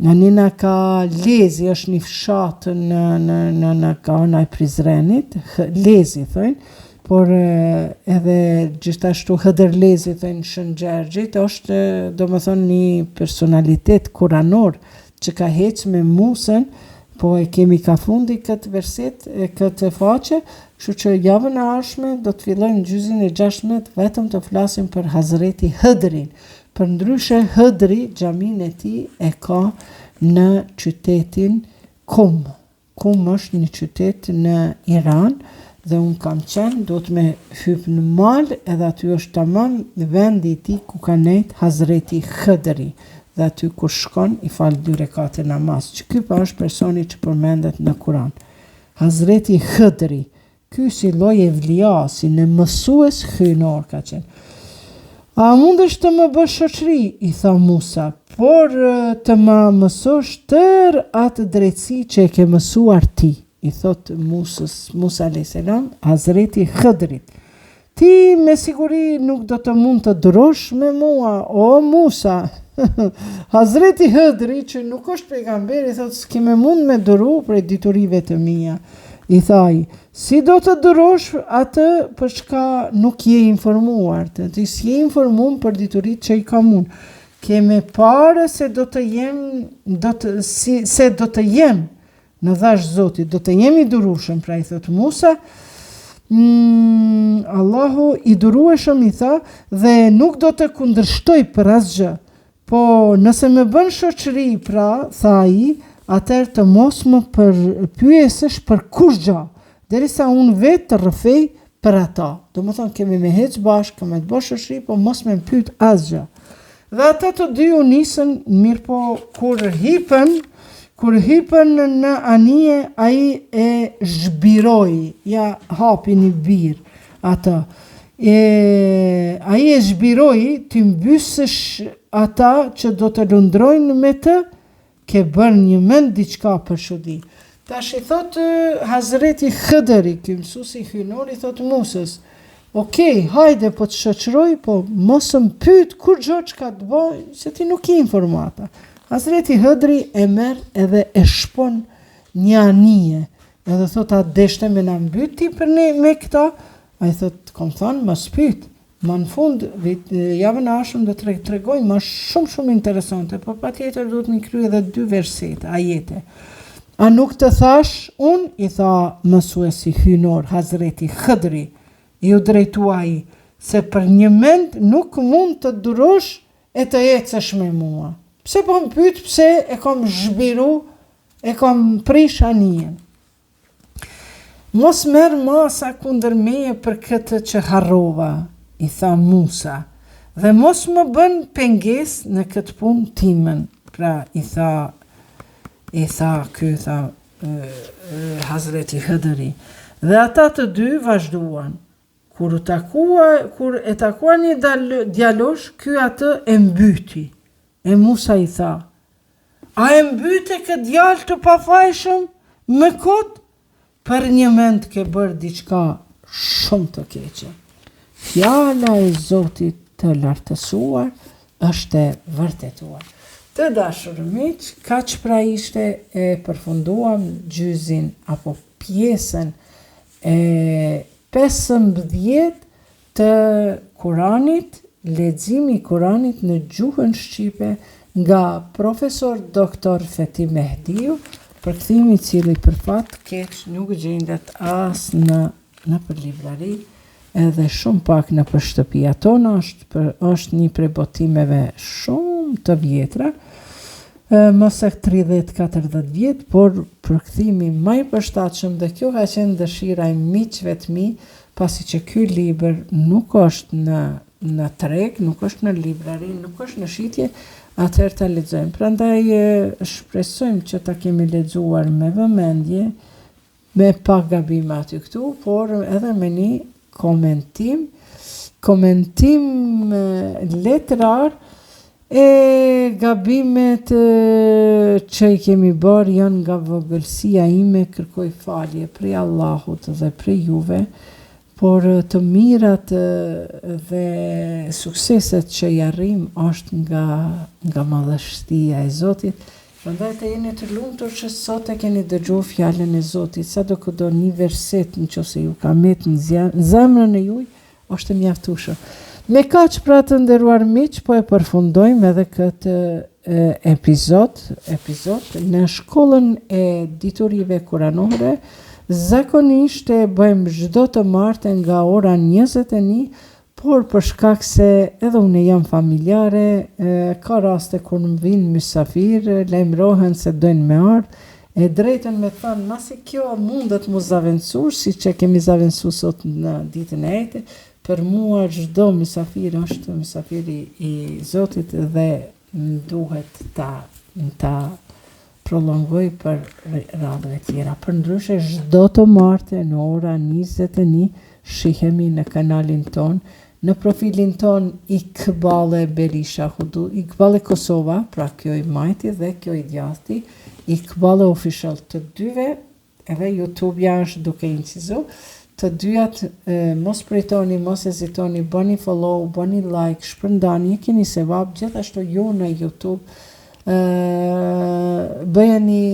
Në nina ka Lezi, është një fshatë në kaona e Prizrenit, Lezi thënë, por edhe gjithashtu Hëdërlezi thënë Shëngjergjit, është do më thonë një personalitet kuranor që ka heqë me Musën, po e kemi ka fundi këtë verset, këtë faqe, kështu që javën e ardhshme do të fillojmë gjysmën e 16 vetëm të flasim për Hazreti Hëdrin. Për ndryshe Hëdri, xhamin e tij e ka në qytetin Kum. Kum është një qytet në Iran, dhe unë kam qenë, do të me hypë në mal, edhe aty është tamam vendi i tij ku ka nejt Hazreti Hëdri. Dhe aty kur shkon, i falë 2 rekate namaz, që ky pa është personi që përmendet në Kur'an. Hazreti Hëdri, ky si lloj evliasi, në mësues hynor ka qenë. A mundesh të më bësh shoqëri, i tha Musa, por të më mësosh tër atë drejtësi që e ke mësuar ti, i thot Musa a.s. Hazreti Hëdrit. Ti me siguri nuk do të mund të durosh me mua, o Musa. Hazreti Hëdri, që nuk është pejgamber, i thot, s'ke me mund me duru prej diturive të mia. I thaj, si do të durosh atë për çka nuk je informuar, ti s'je informuar për diturit që i kam unë. Keme pare se do të jem, në dhash Zotit, do të jem i durueshëm, pra i thot Musa, Allahu i durueshëm i tha, dhe nuk do të kundërshtoj për asgjë, po nëse më bën shoqëri, pra, tha ai, atëherë të mos më pyesësh për kurrë gjë. derisa unë vetë të rrëfej për ata. Do më thonë, kemi me heq bashkë, kemi të bosh shri, po mos me më pyet asgjë. Dhe ata të dy u nisën, mirë po, kur hipën në anije, ai e zhbiroi, ja hapi një birë ata. Ai e zhbiroi të mbysësh ata që do të lundrojnë me të, ke bërë një mend diçka për shudi. Tash i thot Hazreti Khidri, ky mësuesi hynor, i thot Musës, okej, hajde po të shoqëroj, po mos më pyet kur gjë çka të bëj, se ti nuk ke informata. Hazreti Khidri e merr edhe e shpon një anije. Edhe thot, a deshte me na mbyt ti për ne me këta? Ai thot, kom thonë, mos pyet. Ma në fund, javën e ardhshme do të tregoj më shumë interesante, po patjetër duhet më krye edhe 2 versete, ajete. A nuk të thash, unë, i tha mësuesi hynor, Hazreti Khidri, ju drejtua ai, se për një mend nuk mund të durosh e të ecësh me mua. Pse po më pyet pse e kom zhbiru, e kom prish anijen. Mos merr masa kundër meje për këtë që harrova, i tha Musa, dhe mos më bën pengesë në këtë punë timen. Pra i tha Hazreti Khidri. Dhe ata të dy vazhduan. Kur e takuan një djalosh, ky atë e mbyti. E Musa i tha, a e mbyte këtë djalë të pafajshëm me kot? Për një mend ke bërë diçka shumë të keqe. Fjala e Zotit të lartësuar është e vërtetuar. Të dashur miq, kaq pra ishte, e përfunduam gjyzin apo pjesën e 15 të Kuranit, leximi i Kuranit në gjuhën shqipe nga profesor doktor Fethi Mehdiu, përkthimi i cili për fat keq nuk gjendet as në për librari, edhe shumë pak në për shtëpia tona, është një prej botimeve shumë të vjetra, mëse 30-40 vjet, por përkthimi më i përshtatshëm, dhe kjo ka qenë dëshira e miqve të mi, pasi që ky libër nuk është në treg, nuk është në librari, nuk është në shitje, atëherë ta lexojmë. Prandaj shpresojmë që ta kemi lexuar me vëmendje, me pak gabime aty këtu, por edhe me një komentim letrar e gabimet që i kemi bërë janë nga vogëlsia ime, kërkoj falje prej Allahut dhe prej juve, por të mirat dhe sukseset që i arrim është nga madhështia e Zotit. Prandaj të jeni të lumtur që sot e keni dëgjuar fjalën e Zotit, sadokudo një verset nëse ju ka met në zemrën e juaj, është mjaftueshëm. Me kaq pra të nderuar miq, po e përfundojmë edhe këtë epizod në shkollën e diturive kuranore. Zakonisht e bëjmë çdo të martën nga ora 21, por për shkak se edhe unë jam familjare, ka raste kur më vinë mysafir, lajmërohen se dojnë me ardhë, e drejtën me thënë, masi kjo mundet mu zaventësur, si që kemi zaventësu sot në ditën e ejtë, për mua çdo mysafir është mysafiri i Zotit dhe duhet ta prolongoj për radhëve tjera. Përndryshe çdo të martë në ora 21 shihemi në kanalin ton, në profilin ton Ikbale Berisha Hudu, Ikbale Kosova, pra kjo i majti dhe kjo i djathti, Ikbale Official të dyve, edhe YouTube-ja është duke incizu, të dyjat mos pritoni, mos hezitoni, bëni follow, bëni like, shpërndani, keni sevap, gjithashtu ju në YouTube, bëjeni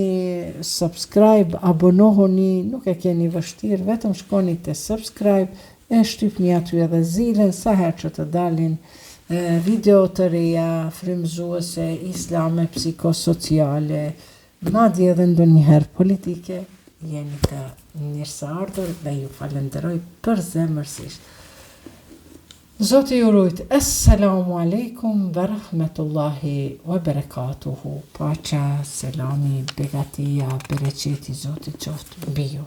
subscribe, abonohoni, nuk e keni vështirë, vetëm shkoni të subscribe, e shtypni aty edhe zilen, sa herë që të dalin video të reja, frymëzuese, islame, psikosociale, madje edhe ndonjëherë politike, jeni të mirëseardhur dhe ju falenderoj përzemërsisht. Zoti ju rujt, assalamu alaikum wa rahmetullahi wa barakatuhu. Paqja, selami, begatia, bereqeti Zotit qoftë mbi ju.